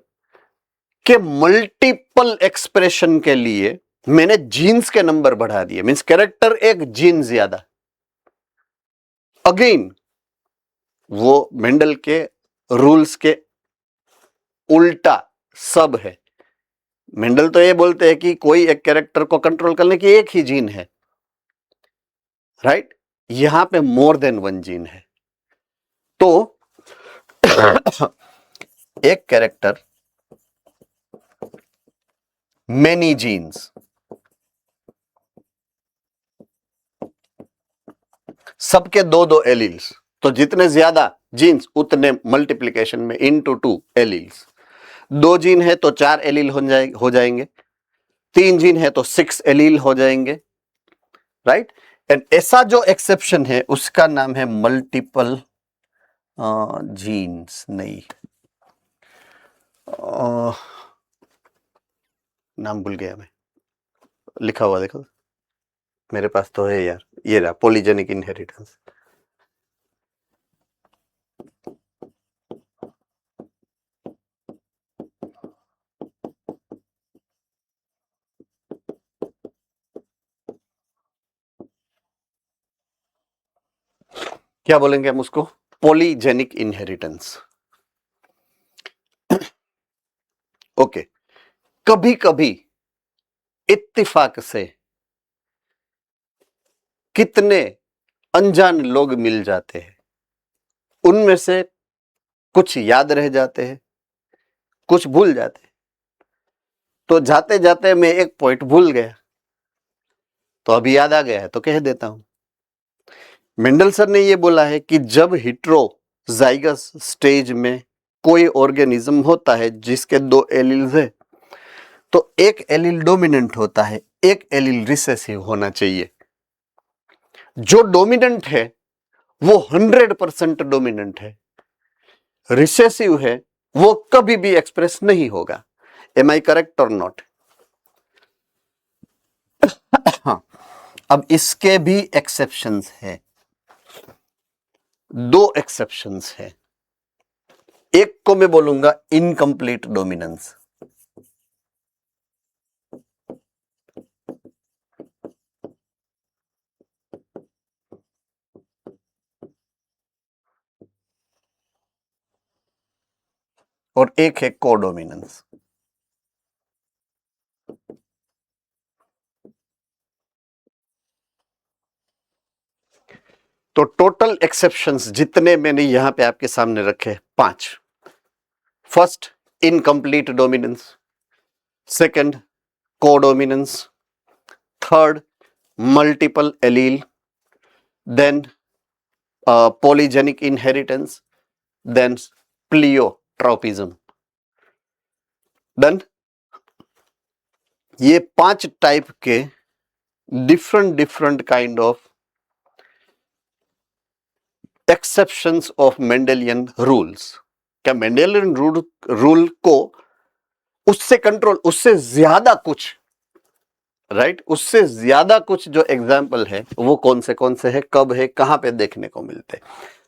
के मल्टीपल एक्सप्रेशन के लिए मैंने जीन्स के नंबर बढ़ा दिए, मींस कैरेक्टर एक जीन ज्यादा। अगेन वो मेंडल के रूल्स के उल्टा सब है। मेंडल तो ये बोलते हैं कि कोई एक कैरेक्टर को कंट्रोल करने की एक ही जीन है, राइट। यहां पे मोर देन वन जीन है। तो एक कैरेक्टर, मेनी जीन्स, सबके दो दो एलील्स। तो जितने ज्यादा जीन्स उतने मल्टीप्लिकेशन में इनटू 2 एलील्स। 2 जीन है तो 4 एलील हो जाएंगे, 3 जीन है तो 6 एलील हो जाएंगे, राइट। एंड ऐसा जो एक्सेप्शन है उसका नाम है मल्टीपल जीन्स। नहीं, नाम भूल गया मैं, लिखा हुआ देखो मेरे पास तो है यार, ये रहा, पॉलीजेनिक इनहेरिटेंस। क्या बोलेंगे हम उसको? Polygenic inheritance. ओके, कभी कभी इत्तेफाक से कितने अनजान लोग मिल जाते हैं, उनमें से कुछ याद रह जाते हैं, कुछ भूल जाते हैं। तो जाते जाते मैं एक पॉइंट भूल गया, तो अभी याद आ गया है तो कह देता हूं। मेंडल सर ने यह बोला है कि जब हेटेरोजाइगस स्टेज में कोई ऑर्गेनिज्म होता है जिसके 2 एलील्स है, तो एक एलील डोमिनेंट होता है, एक एलील रिसेसिव होना चाहिए। जो डोमिनेंट है वो 100% डोमिनेंट है, रिसेसिव है वो कभी भी एक्सप्रेस नहीं होगा। एम आई करेक्ट और नॉट? हाँ, अब इसके भी एक्सेप्शंस है, 2 एक्सेप्शंस है। एक को मैं बोलूंगा इनकम्प्लीट डोमिनेंस, और एक है कोडोमिनेंस। तो टोटल एक्सेप्शंस जितने मैंने यहां पे आपके सामने रखे 5। First, incomplete dominance. Second, codominance. Third, multiple allele. Then polygenic inheritance. Then pleiotropism. Done. ये 5 टाइप के different kind of exceptions of Mendelian rules. क्या मेंडेलियन रूल को उससे कंट्रोल, उससे ज्यादा कुछ, राइट, उससे ज्यादा कुछ जो एग्जाम्पल है वो कौन से है, कब है, कहां पे देखने को मिलते हैं?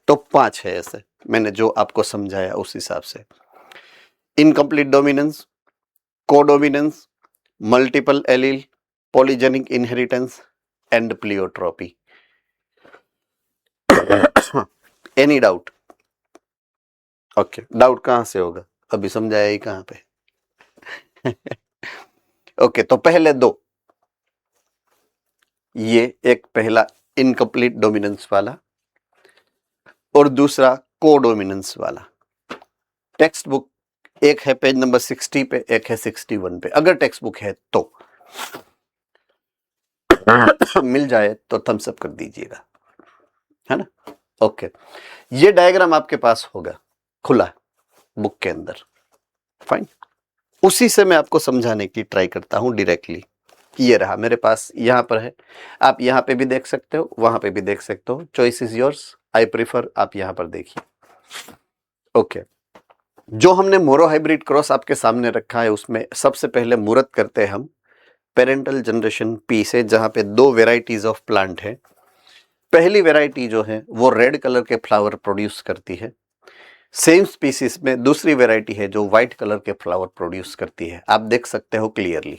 तो 5 है ऐसे, मैंने जो आपको समझाया उस हिसाब से। Incomplete dominance, codominance, multiple allele, polygenic inheritance and pleiotropy. Any doubt? Okay, doubt कहां से होगा, अभी समझाया ही कहां पे। ओके, तो पहले दो, ये एक पहला इनकम्प्लीट डोमिनेंस वाला और दूसरा कोडोमिनेंस वाला। टेक्स्ट बुक एक है पेज नंबर 60 पे, एक है 61 पे, अगर टेक्स्ट बुक है तो मिल जाए तो थम्स अप कर दीजिएगा, है ना। ओके, ये डायग्राम आपके पास होगा खुला बुक के अंदर, फाइन। उसी से मैं आपको समझाने की ट्राई करता हूं डायरेक्टली। ये रहा मेरे पास, यहां पर है, आप यहां पे भी देख सकते हो, वहां पे भी देख सकते हो, choice is yours. I prefer आप यहां पर देखिए। ओके, जो हमने मोरो हाइब्रिड क्रॉस आपके सामने रखा है उसमें सबसे पहले मूर्त करते हैं हम पेरेंटल जनरेशन पी से, जहां पे 2 वेराइटीज ऑफ प्लांट है। पहली वेराइटी जो है वो रेड कलर के फ्लावर प्रोड्यूस करती है, सेम स्पीसीज में दूसरी वेराइटी है जो व्हाइट कलर के फ्लावर प्रोड्यूस करती है, आप देख सकते हो क्लियरली।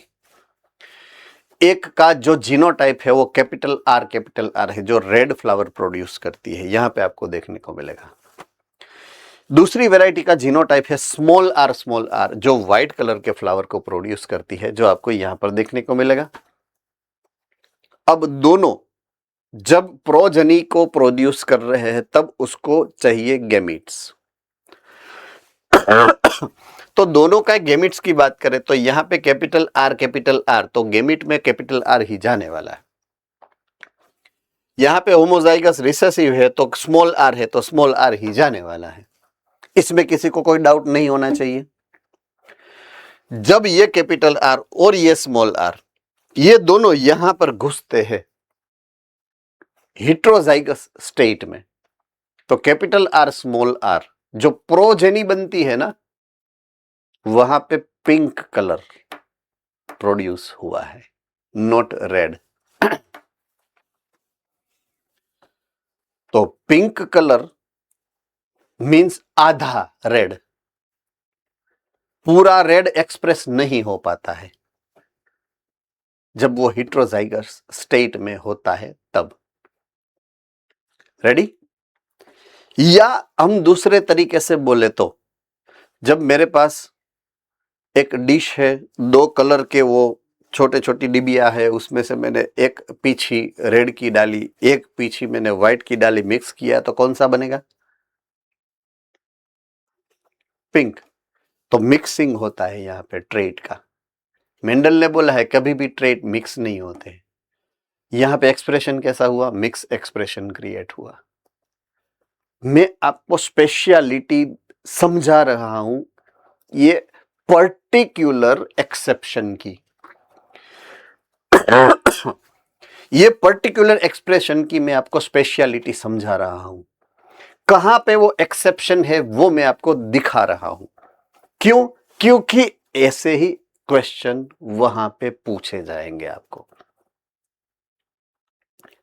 एक का जो जीनोटाइप है वो कैपिटल आर है, जो रेड फ्लावर प्रोड्यूस करती है, यहां पे आपको देखने को मिलेगा। दूसरी वैरायटी का जीनोटाइप है स्मॉल आर, जो व्हाइट कलर के फ्लावर को प्रोड्यूस करती है, जो आपको यहां पर देखने को मिलेगा। अब दोनों जब प्रोजनी को प्रोड्यूस कर रहे हैं तब उसको चाहिए गैमीट्स। तो दोनों का गैमीट्स की बात करें तो यहां पे कैपिटल आर, तो गैमीट में कैपिटल आर ही जाने वाला है। यहां पे होमोजाइगस रिसेसिव है तो स्मॉल आर है, तो स्मॉल आर ही जाने वाला है, इसमें किसी को कोई डाउट नहीं होना चाहिए। जब ये कैपिटल आर और ये स्मॉल आर, ये दोनों यहां पर घुसते हैं हेटेरोजाइगस स्टेट में, तो कैपिटल आर स्मॉल आर जो प्रोजेनी बनती है ना, वहां पे पिंक कलर प्रोड्यूस हुआ है, नॉट रेड। तो पिंक कलर मींस आधा रेड, पूरा रेड एक्सप्रेस नहीं हो पाता है जब वो हेटेरोजाइगस स्टेट में होता है तब। रेडी? या हम दूसरे तरीके से बोले तो, जब मेरे पास एक डिश है, 2 कलर के वो छोटे छोटी डिबिया है, उसमें से मैंने एक पीछी रेड की डाली, एक पीछी मैंने व्हाइट की डाली, मिक्स किया, तो कौन सा बनेगा? पिंक। तो मिक्सिंग होता है यहां पे ट्रेट का। मेंडल ने बोला है कभी भी ट्रेट मिक्स नहीं होते। यहां पे एक्सप्रेशन कैसा हुआ? मिक्स एक्सप्रेशन क्रिएट हुआ। मैं आपको स्पेशलिटी समझा रहा हूं ये पर्टिकुलर एक्सेप्शन की। ये पर्टिकुलर एक्सप्रेशन की मैं आपको स्पेशलिटी समझा रहा हूं, कहां पे वो एक्सेप्शन है वो मैं आपको दिखा रहा हूं। क्यों? क्योंकि ऐसे ही क्वेश्चन वहां पे पूछे जाएंगे।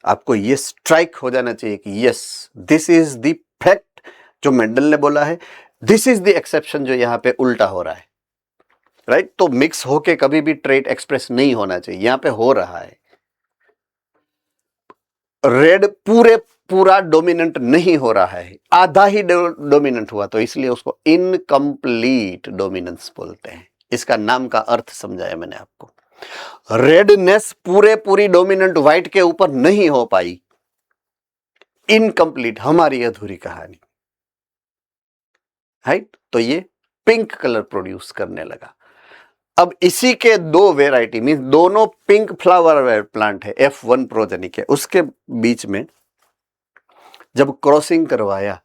आपको ये स्ट्राइक हो जाना चाहिए कि yes, this is the fact जो मेंडल ने बोला है, दिस इज द एक्सेप्शन जो यहां पे उल्टा हो रहा है, राइट? तो मिक्स होके कभी भी ट्रेट एक्सप्रेस नहीं होना चाहिए, यहां पे हो रहा है। रेड पूरा डोमिनेंट नहीं हो रहा है, आधा ही डोमिनेंट हुआ, तो इसलिए उसको इनकम्प्लीट डोमिनेंस बोलते हैं। इसका नाम का अर्थ समझाया मैंने आपको। रेडनेस पूरी डोमिनेंट व्हाइट के ऊपर नहीं हो पाई, इनकम्प्लीट, हमारी अधूरी कहानी, राइट? तो ये पिंक कलर प्रोड्यूस करने लगा। अब इसी के 2 वेराइटी मींस दोनों पिंक फ्लावर प्लांट है, F1 प्रोजेनी के, उसके बीच में जब क्रॉसिंग करवाया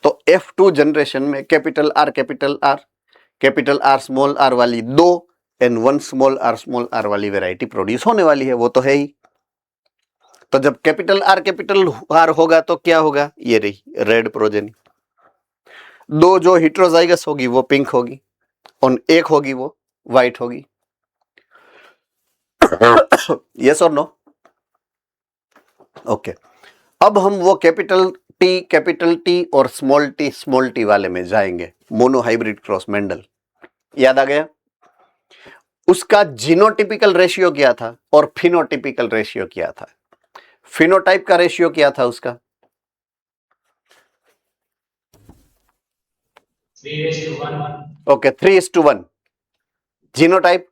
तो F2 जनरेशन में कैपिटल आर स्मॉल आर वाली 2 एंड 1 स्मॉल आर वाली वेराइटी प्रोड्यूस होने वाली है, वो तो है ही। तो जब कैपिटल आर होगा तो क्या होगा, ये रही रेड प्रोजेनी। दो जो हिट्रोजाइगस होगी वो पिंक होगी और एक होगी वो व्हाइट होगी। यस और नो? ओके, अब हम वो कैपिटल टी और स्मॉल टी वाले में जाएंगे। मोनोहाइब्रिड क्रॉस मेंडल, याद आ गया? उसका जीनोटिपिकल रेशियो क्या था और फिनोटिपिकल रेशियो क्या था? फिनोटाइप का रेशियो क्या था उसका? 3:1. ओके, 3:1। जीनोटाइप?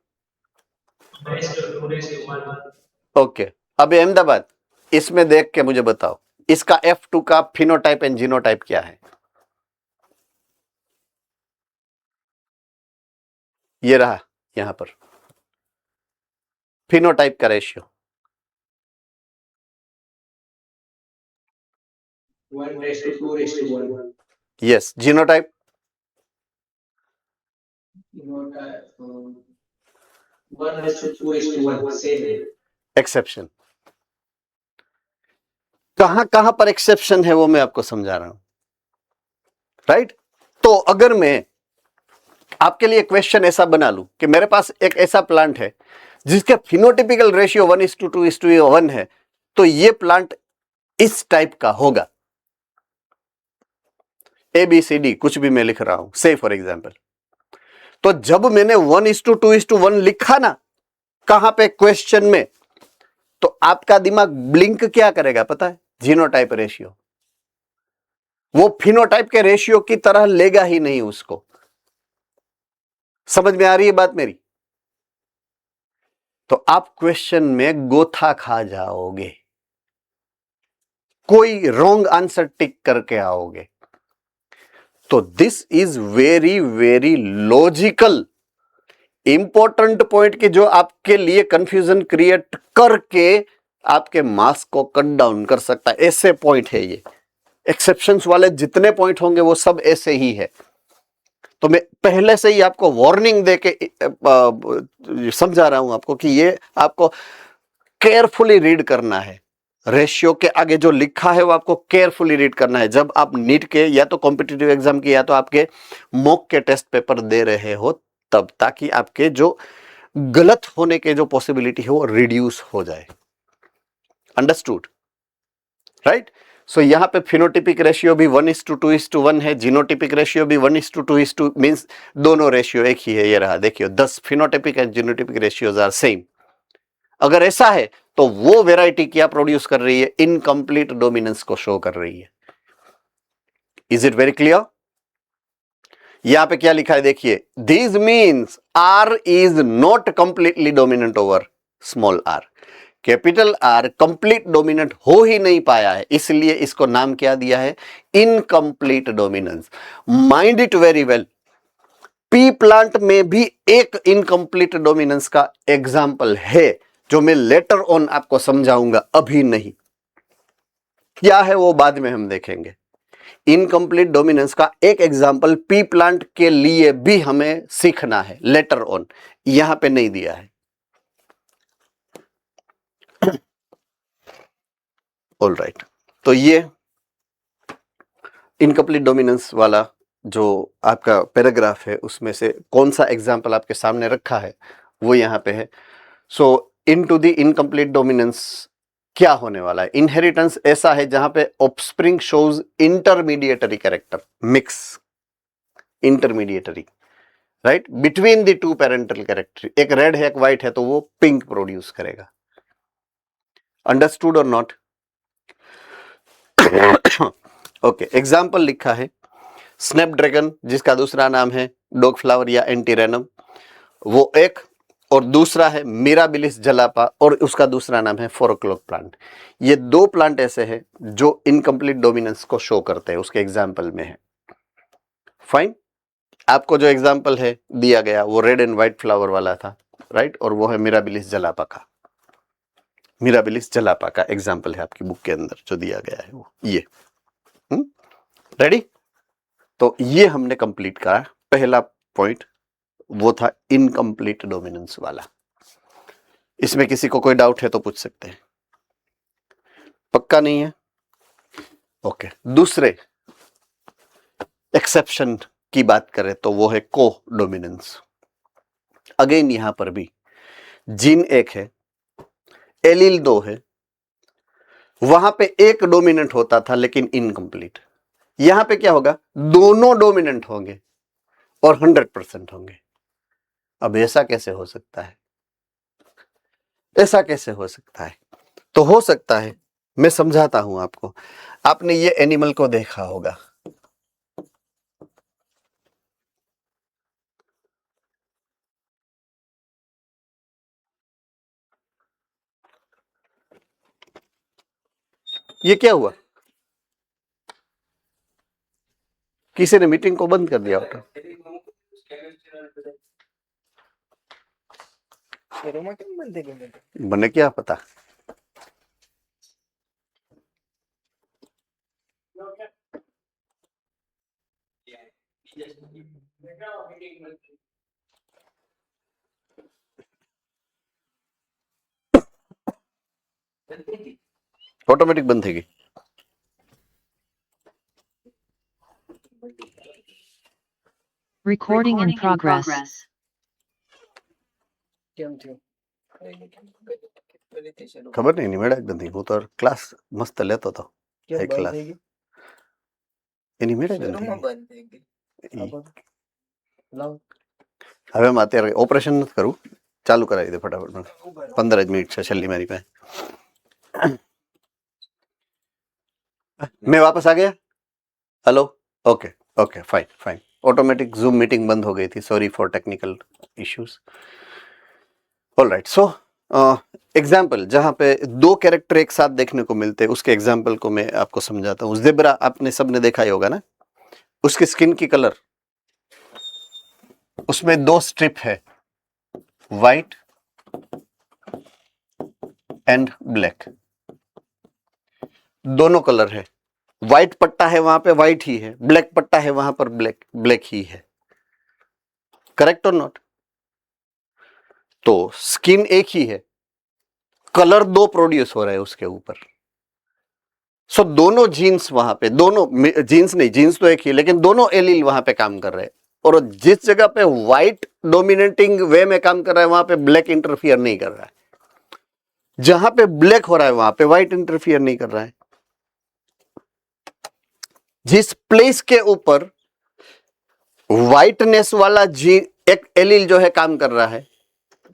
2:1. ओके, अब अहमदाबाद, इसमें देख के मुझे बताओ इसका F2 का फिनोटाइप एंड जीनोटाइप क्या है? ये रहा यहां पर फिनोटाइप का ratio. 1:2:1. Yes, genotype? 1:2:1. Same. Exception. कहां कहां पर एक्सेप्शन है वो मैं आपको समझा रहा हूं, राइट? तो अगर मैं आपके लिए क्वेश्चन ऐसा बना लूं कि मेरे पास एक ऐसा प्लांट है जिसके फिनोटिपिकल रेशियो 1:2:1 है, तो ये प्लांट इस टाइप का होगा। ABCD कुछ भी मैं लिख रहा हूं, से फॉर एग्जाम्पल। तो जब मैंने 1:2:1 लिखा ना कहां पे क्वेश्चन में, तो आपका दिमाग ब्लिंक क्या करेगा पता है? Genotype ratio. वो फिनोटाइप के रेशियो की तरह लेगा ही नहीं उसको। समझ में आ रही है बात मेरी? तो आप क्वेश्चन में गोथा खा जाओगे, कोई रॉन्ग आंसर टिक करके आओगे। तो this is very very logical important point की जो आपके लिए कंफ्यूजन क्रिएट करके आपके मार्क्स को कट डाउन कर सकता है। ऐसे पॉइंट है ये। एक्सेप्शंस वाले जितने पॉइंट होंगे वो सब ऐसे ही है। तो मैं पहले से ही आपको वार्निंग देके समझा रहा हूं आपको कि ये आपको केयरफुली रीड करना है। रेशियो के आगे जो लिखा है वो आपको केयरफुली रीड करना है जब आप नीट के या तो कॉम्पिटिटिव एग्जाम के या तो आपके मॉक के टेस्ट पेपर दे रहे हो तब, ताकि आपके जो गलत होने के जो पॉसिबिलिटी है वो रिड्यूस हो जाए। Understood, right? सो यहां पे फिनोटिपिक रेशियो भी 1:2:1 है, जीनोटिपिक रेशियो भी 1:2:2 मींस दोनों रेशियो एक ही है। ये रहा, देखिए 10 phenotypic and genotypic ratios are same. अगर ऐसा है तो वो वेराइटी क्या प्रोड्यूस कर रही है? इनकम्प्लीट डोमिनेंस को शो कर रही है। Is it very clear? यहां पे क्या लिखा है देखिए, this means R is not completely dominant over small R. Capital R complete dominant हो ही नहीं पाया है, इसलिए इसको नाम क्या दिया है? Incomplete dominance. Mind it very well, P plant में भी एक इनकम्प्लीट डोमिनेंस का एग्जाम्पल है जो मैं लेटर ऑन आपको समझाऊंगा, अभी नहीं। क्या है वो बाद में हम देखेंगे। इनकम्प्लीट डोमिनेंस का एक एग्जाम्पल पी प्लांट के लिए भी हमें सीखना है लेटर ऑन, यहां पे नहीं दिया है। ऑल राइट, तो ये इनकम्प्लीट डोमिनेंस वाला जो आपका पैराग्राफ है उसमें से कौन सा एग्जाम्पल आपके सामने रखा है वो यहां पे है। सो इनटू द इनकम्प्लीट डोमिनेंस क्या होने वाला है? इनहेरिटेंस ऐसा है जहां पे offspring shows intermediary character, mix intermediary, right, between the two parental character. एक रेड है एक व्हाइट है तो वो पिंक प्रोड्यूस करेगा। अंडरस्टूड और नॉट? ओके, एग्जाम्पल लिखा है स्नैपड्रैगन, जिसका दूसरा नाम है डॉग फ्लावर या एंटीरेनम, वो एक, और दूसरा है मिराबिलिस जलापा और उसका दूसरा नाम है 4 o'clock प्लांट। ये दो प्लांट ऐसे हैं जो इनकम्प्लीट डोमिनेंस को शो करते हैं, उसके एग्जाम्पल में है। फाइन, आपको जो एग्जाम्पल है दिया गया वो रेड एंड व्हाइट फ्लावर वाला था, राइट, और वो है मिराबिलिस जलापा का। मिराबिलिस जलापा का एग्जाम्पल है आपकी बुक के अंदर जो दिया गया है वो ये। रेडी? तो ये हमने कंप्लीट करा। पहला पॉइंट वो था इनकम्प्लीट डोमिनेंस वाला। इसमें किसी को कोई डाउट है तो पूछ सकते हैं। पक्का नहीं है? ओके, दूसरे एक्सेप्शन की बात करें तो वो है को डोमिनेंस। अगेन यहां पर भी जीन एक है, एलील 2 है, वहां पे एक डोमिनेंट होता था लेकिन इनकम्प्लीट। यहां पे क्या होगा, दोनों डोमिनेंट होंगे और 100% होंगे। अब ऐसा कैसे हो सकता है? ऐसा कैसे हो सकता है? तो हो सकता है, मैं समझाता हूं आपको। आपने ये एनिमल को देखा होगा, ये क्या हुआ? किसी ने मीटिंग को बंद कर दिया होगा। बने क्या पता। ऑटोमेटिक बंद थी। Recording in progress. खबर नहीं मेरा एकदम थी, वो तो क्लास मस्त लेतो तो एक क्लास એની મેળા જ નથી. હવે હું અત્યારે ઓપરેશન નથી કરવું, ચાલુ કરાવી દે ફટાફટ. 15 જ મિનિટ છે છેલ્લી મારી પાસે. मैं वापस आ गया. Hello. Okay okay fine fine. Automatic zoom meeting बंद हो गई थी, sorry for technical issues. Alright, so example जहां पे दो कैरेक्टर एक साथ देखने को मिलते हैं, उसके एग्जाम्पल को मैं आपको समझाता हूँ. ज़ेब्रा आपने सबने देखा ही होगा ना, उसकी स्किन की कलर, उसमें 2 स्ट्रिप है, व्हाइट एंड ब्लैक. दोनों कलर है, व्हाइट पट्टा है वहां पे व्हाइट ही है, ब्लैक पट्टा है वहां पर ब्लैक ब्लैक ही है. करेक्ट और नॉट? तो स्किन एक ही है, कलर 2 प्रोड्यूस हो रहा है उसके ऊपर. सो दोनों जीन्स वहां पे, दोनों जीन्स नहीं, जीन्स तो एक ही, लेकिन दोनों एलील वहां पे काम कर रहे हैं. और जिस जगह पे व्हाइट डोमिनेटिंग वे में काम कर रहा है वहां पे ब्लैक इंटरफियर नहीं कर रहा है. जहां पे ब्लैक हो रहा है वहां पे व्हाइट इंटरफियर नहीं कर रहा है. जिस प्लेस के ऊपर व्हाइटनेस वाला जीन एक एलील जो है काम कर रहा है,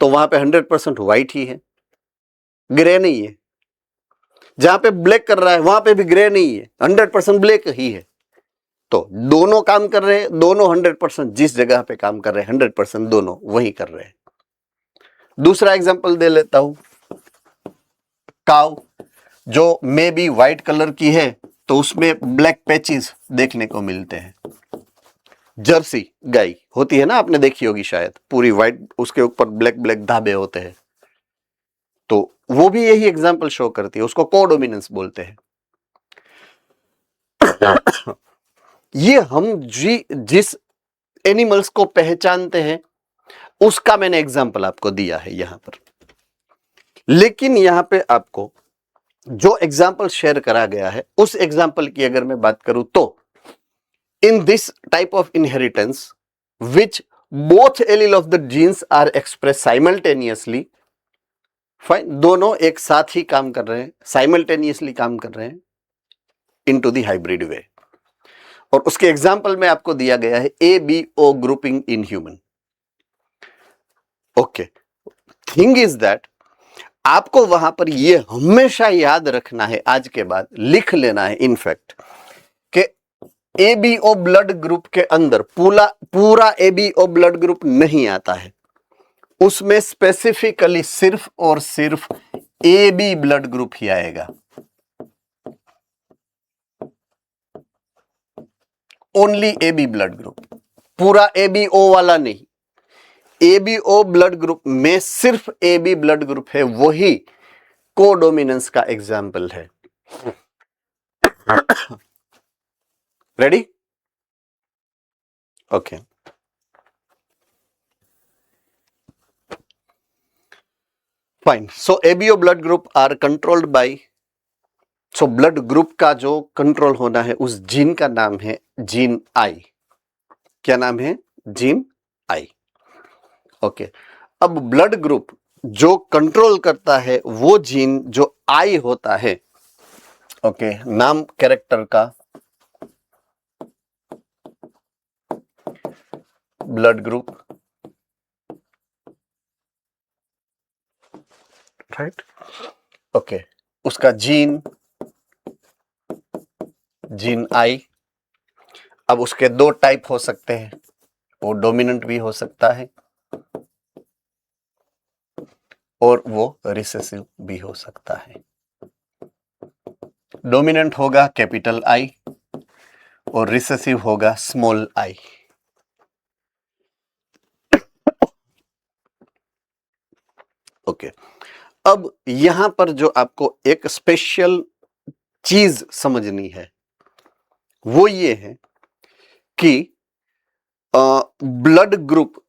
तो वहां पे 100% व्हाइट ही है, ग्रे नहीं है. जहां पे ब्लैक कर रहा है वहां पे भी ग्रे नहीं है, 100% ब्लैक ही है. तो दोनों काम कर रहे हैं, दोनों 100% जिस जगह पे काम कर रहे हैं 100% दोनों वही कर रहे हैं. दूसरा एग्जांपल दे लेता हूं. काउ जो मे बी व्हाइट कलर की है तो उसमें ब्लैक पैचेस देखने को मिलते हैं. जर्सी गाय होती है ना, आपने देखी होगी शायद, पूरी व्हाइट, उसके ऊपर ब्लैक ब्लैक धाबे होते हैं. तो वो भी यही एग्जांपल शो करती है, उसको कोडोमिनेंस बोलते हैं. ये हम जिस एनिमल्स को पहचानते हैं उसका मैंने एग्जांपल आपको दिया है यहां पर. लेकिन यहां पे आपको जो एग्जांपल शेयर करा गया है उस एग्जांपल की अगर मैं बात करूं तो in this type of inheritance which both allele of the genes are express simultaneously. Fine, दोनों एक साथ ही काम कर रहे हैं, साइमल्टेनियसली काम कर रहे हैं इनटू द हाइब्रिड वे. और उसके एग्जाम्पल में आपको दिया गया है ABO grouping in human. Okay, thing is that आपको वहां पर यह हमेशा याद रखना है, आज के बाद लिख लेना है इनफैक्ट, कि ABO ब्लड ग्रुप के अंदर पूरा ABO ब्लड ग्रुप नहीं आता है. उसमें स्पेसिफिकली सिर्फ और सिर्फ AB ब्लड ग्रुप ही आएगा. ओनली AB ब्लड ग्रुप, पूरा ABO वाला नहीं. ABO ब्लड ग्रुप में सिर्फ AB ब्लड ग्रुप है, वही कोडोमिनेंस का एग्जाम्पल है. Ready? Okay. Fine. So ABO blood group are controlled by so blood group का जो कंट्रोल होना है उस जीन का नाम है जीन आई। क्या नाम है? Gene I. ओके, अब ब्लड ग्रुप जो कंट्रोल करता है वो जीन जो आई होता है, ओके, नाम कैरेक्टर का ब्लड ग्रुप, राइट, ओके, उसका जीन जीन आई। अब उसके दो टाइप हो सकते हैं, वो डोमिनेंट भी हो सकता है और वो रिसेसिव भी हो सकता है। डोमिनेंट होगा कैपिटल आई और रिसेसिव होगा स्मॉल आई। ओके, अब यहां पर जो आपको एक स्पेशल चीज समझनी है वो ये है कि ब्लड ग्रुप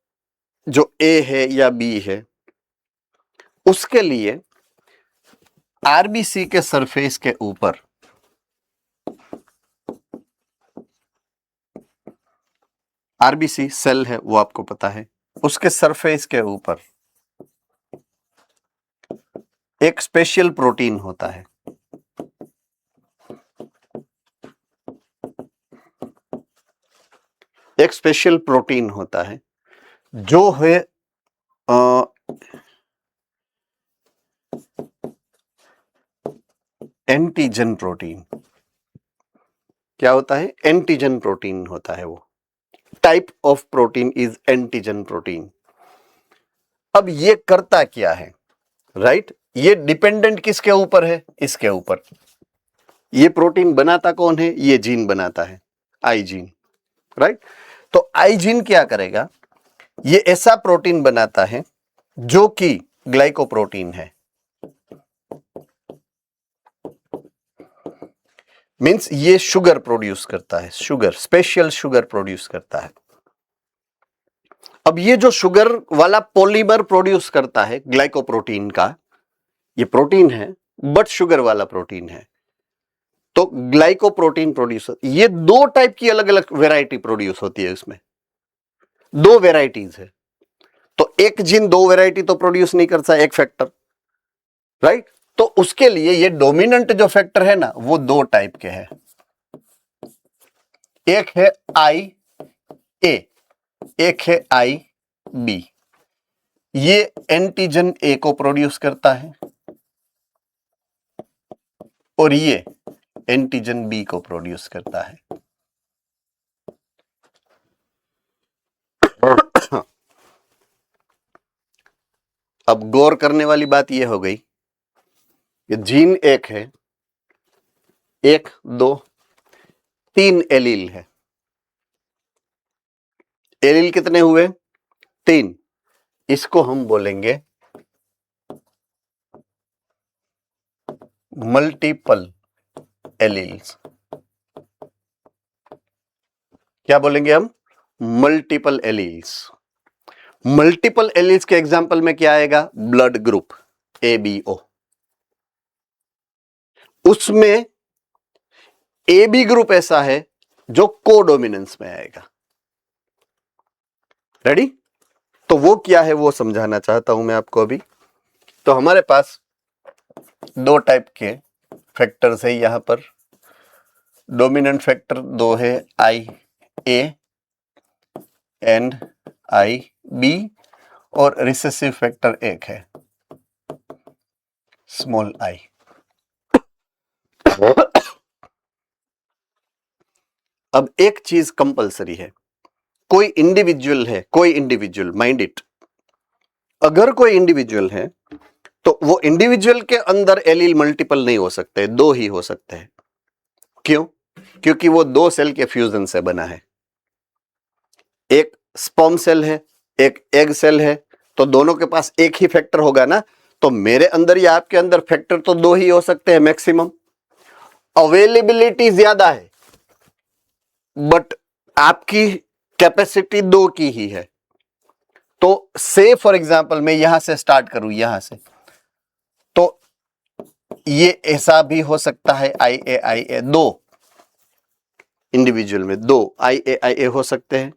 जो ए है या बी है उसके लिए आरबीसी के सरफेस के ऊपर आरबीसी सेल है वो आपको पता है, उसके सरफेस के ऊपर एक स्पेशल प्रोटीन होता है। एक स्पेशल प्रोटीन होता है जो है एंटीजन प्रोटीन। क्या होता है? एंटीजन प्रोटीन होता है वो। Type of protein is antigen protein. अब ये करता क्या है, राइट? ये डिपेंडेंट किसके ऊपर है? इसके ऊपर। ये प्रोटीन बनाता कौन है? ये जीन बनाता है, आई जीन, राइट? तो आई जीन क्या करेगा? ये ऐसा प्रोटीन बनाता है जो कि ग्लाइकोप्रोटीन है, मींस ये शुगर प्रोड्यूस करता है, शुगर, स्पेशल शुगर प्रोड्यूस करता है। अब ये जो शुगर वाला पॉलीमर प्रोड्यूस करता है ग्लाइकोप्रोटीन का, ये प्रोटीन है बट शुगर वाला प्रोटीन है, तो ग्लाइकोप्रोटीन प्रोड्यूस, ये दो टाइप की अलग अलग वैरायटी प्रोड्यूस होती है इसमें, दो वैरायटीज है। तो एक जीन दो वैरायटी तो प्रोड्यूस नहीं करता, एक फैक्टर, राइट? तो उसके लिए ये डोमिनेंट जो फैक्टर है ना वो दो टाइप के हैं। एक है आई ए, एक है आई बी। ये एंटीजन ए को प्रोड्यूस करता है और ये एंटीजन बी को प्रोड्यूस करता है। अब गौर करने वाली बात यह हो गई कि जीन एक है, एक दो तीन एलील है। एलील कितने हुए? तीन। इसको हम बोलेंगे मल्टीपल एलील्स। क्या बोलेंगे हम? Multiple alleles. मल्टीपल एलील्स के एग्जांपल में क्या आएगा? Blood group ABO। उसमें AB ग्रुप ऐसा है जो कोडोमिनेंस में आएगा। रेडी? तो वो क्या है वो समझाना चाहता हूं मैं आपको अभी। तो हमारे पास दो टाइप के फैक्टर्स है यहां पर। डोमिनेंट फैक्टर दो है, IA एंड IB, और रिसेसिव फैक्टर एक है, स्मॉल आई। अब एक चीज कंपलसरी है, कोई इंडिविजुअल है, कोई इंडिविजुअल, माइंड इट, अगर कोई इंडिविजुअल है तो वो इंडिविजुअल के अंदर एलील मल्टीपल नहीं हो सकते, दो ही हो सकते हैं। क्यों? क्योंकि वो दो सेल के फ्यूजन से बना है। एक स्पर्म सेल है, एक एग सेल है, तो दोनों के पास एक ही फैक्टर होगा ना। तो मेरे अंदर या आपके अंदर फैक्टर तो दो ही हो सकते हैं मैक्सिमम। अवेलेबिलिटी ज्यादा है बट आपकी कैपेसिटी दो की ही है। तो से फॉर एग्जांपल मैं यहां से स्टार्ट करूं, यहां से, तो ये ऐसा भी हो सकता है IA दो इंडिविजुअल में दो IA हो सकते हैं,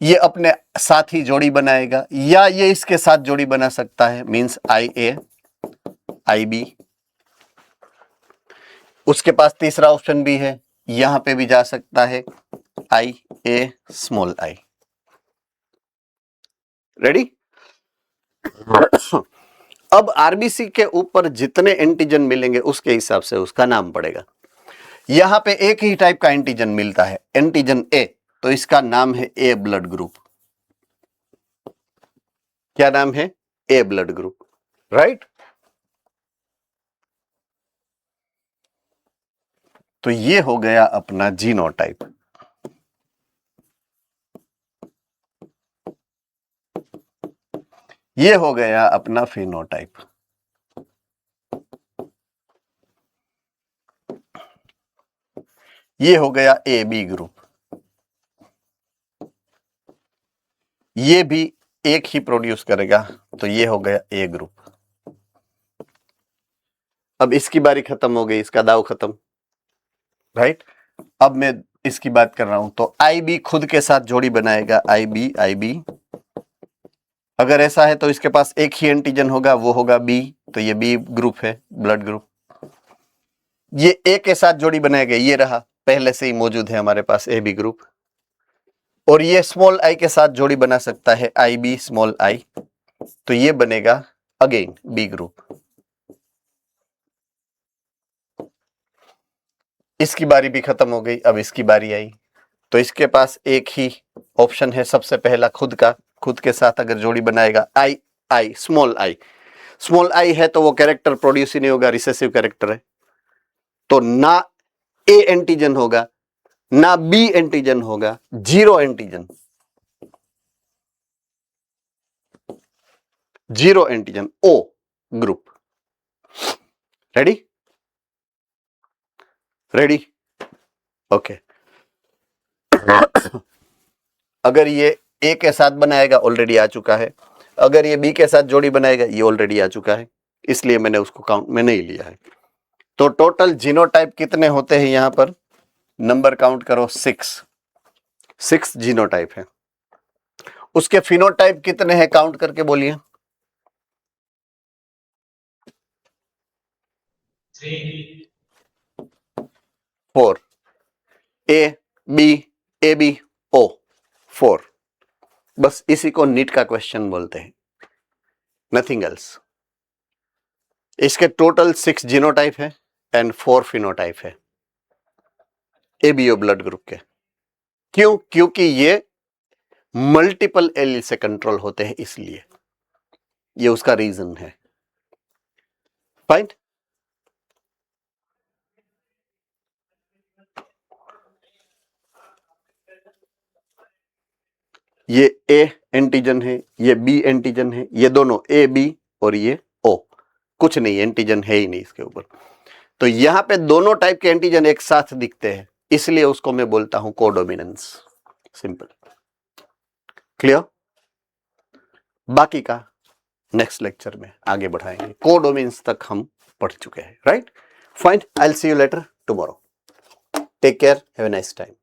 ये अपने साथ ही जोड़ी बनाएगा या ये इसके साथ जोड़ी बना सकता है, मींस IA IB। उसके पास तीसरा ऑप्शन भी है, यहां पे भी जा सकता है IA स्मॉल I। रेडी? अब आरबीसी के ऊपर जितने एंटीजन मिलेंगे उसके हिसाब से उसका नाम पड़ेगा। यहां पे एक ही टाइप का एंटीजन मिलता है, एंटीजन ए, तो इसका नाम है ए ब्लड ग्रुप। क्या नाम है? ए ब्लड ग्रुप, राइट? तो ये हो गया अपना जीनोटाइप। ये हो गया अपना फिनोटाइप। ये हो गया ए बी ग्रुप। ये भी एक ही प्रोड्यूस करेगा, तो ये हो गया ए ग्रुप। अब इसकी बारी खत्म हो गई, इसका दाव खत्म, राइट? अब मैं इसकी बात कर रहा हूं, तो आई बी खुद के साथ जोड़ी बनाएगा, आई बी। अगर ऐसा है तो इसके पास एक ही एंटीजन होगा, वो होगा बी, तो ये बी ग्रुप है, ब्लड ग्रुप। ये ए के साथ जोड़ी बनाएगा, ये रहा, पहले से ही मौजूद है हमारे पास ए बी ग्रुप। और ये स्मॉल आई के साथ जोड़ी बना सकता है, आई बी स्मॉल आई, तो ये बनेगा अगेन बी ग्रुप। इसकी बारी भी खत्म हो गई, अब इसकी बारी आई, तो इसके पास एक ही ऑप्शन है, सबसे पहला खुद का, खुद के साथ अगर जोड़ी बनाएगा आई स्मॉल आई है तो वो कैरेक्टर प्रोड्यूस ही नहीं होगा, रिसेसिव कैरेक्टर है, तो ना ए एंटीजन होगा ना बी एंटीजन होगा, zero antigen O group. Ready? Okay. अगर ये ए के साथ बनाएगा, ऑलरेडी आ चुका है। अगर ये बी के साथ जोड़ी बनाएगा, ये ऑलरेडी आ चुका है, इसलिए मैंने उसको काउंट में नहीं लिया है। तो टोटल जीनोटाइप कितने होते हैं यहां पर? नंबर काउंट करो, 6 जीनोटाइप है। उसके फिनोटाइप कितने हैं काउंट करके बोलिए। 4 ए बी ओ 4। बस इसी को नीट का क्वेश्चन बोलते हैं, नथिंग एल्स। इसके टोटल 6 जीनोटाइप है एंड 4 फिनोटाइप है एबीओ ब्लड ग्रुप के। क्यों? क्योंकि ये मल्टीपल एलील से कंट्रोल होते हैं, इसलिए ये उसका रीजन है। फाइन? ये ए एंटीजन है, ये बी एंटीजन है, ये दोनों ए बी और ये ओ, कुछ नहीं, एंटीजन है ही नहीं इसके ऊपर। तो यहां पे दोनों टाइप के एंटीजन एक साथ दिखते हैं, इसलिए उसको मैं बोलता हूं कोडोमिनेंस। Simple, clear? बाकी का नेक्स्ट लेक्चर में आगे बढ़ाएंगे, कोडोमिनेंस तक हम पढ़ चुके हैं, right? Fine, I will see you later tomorrow. Take care, have a nice time.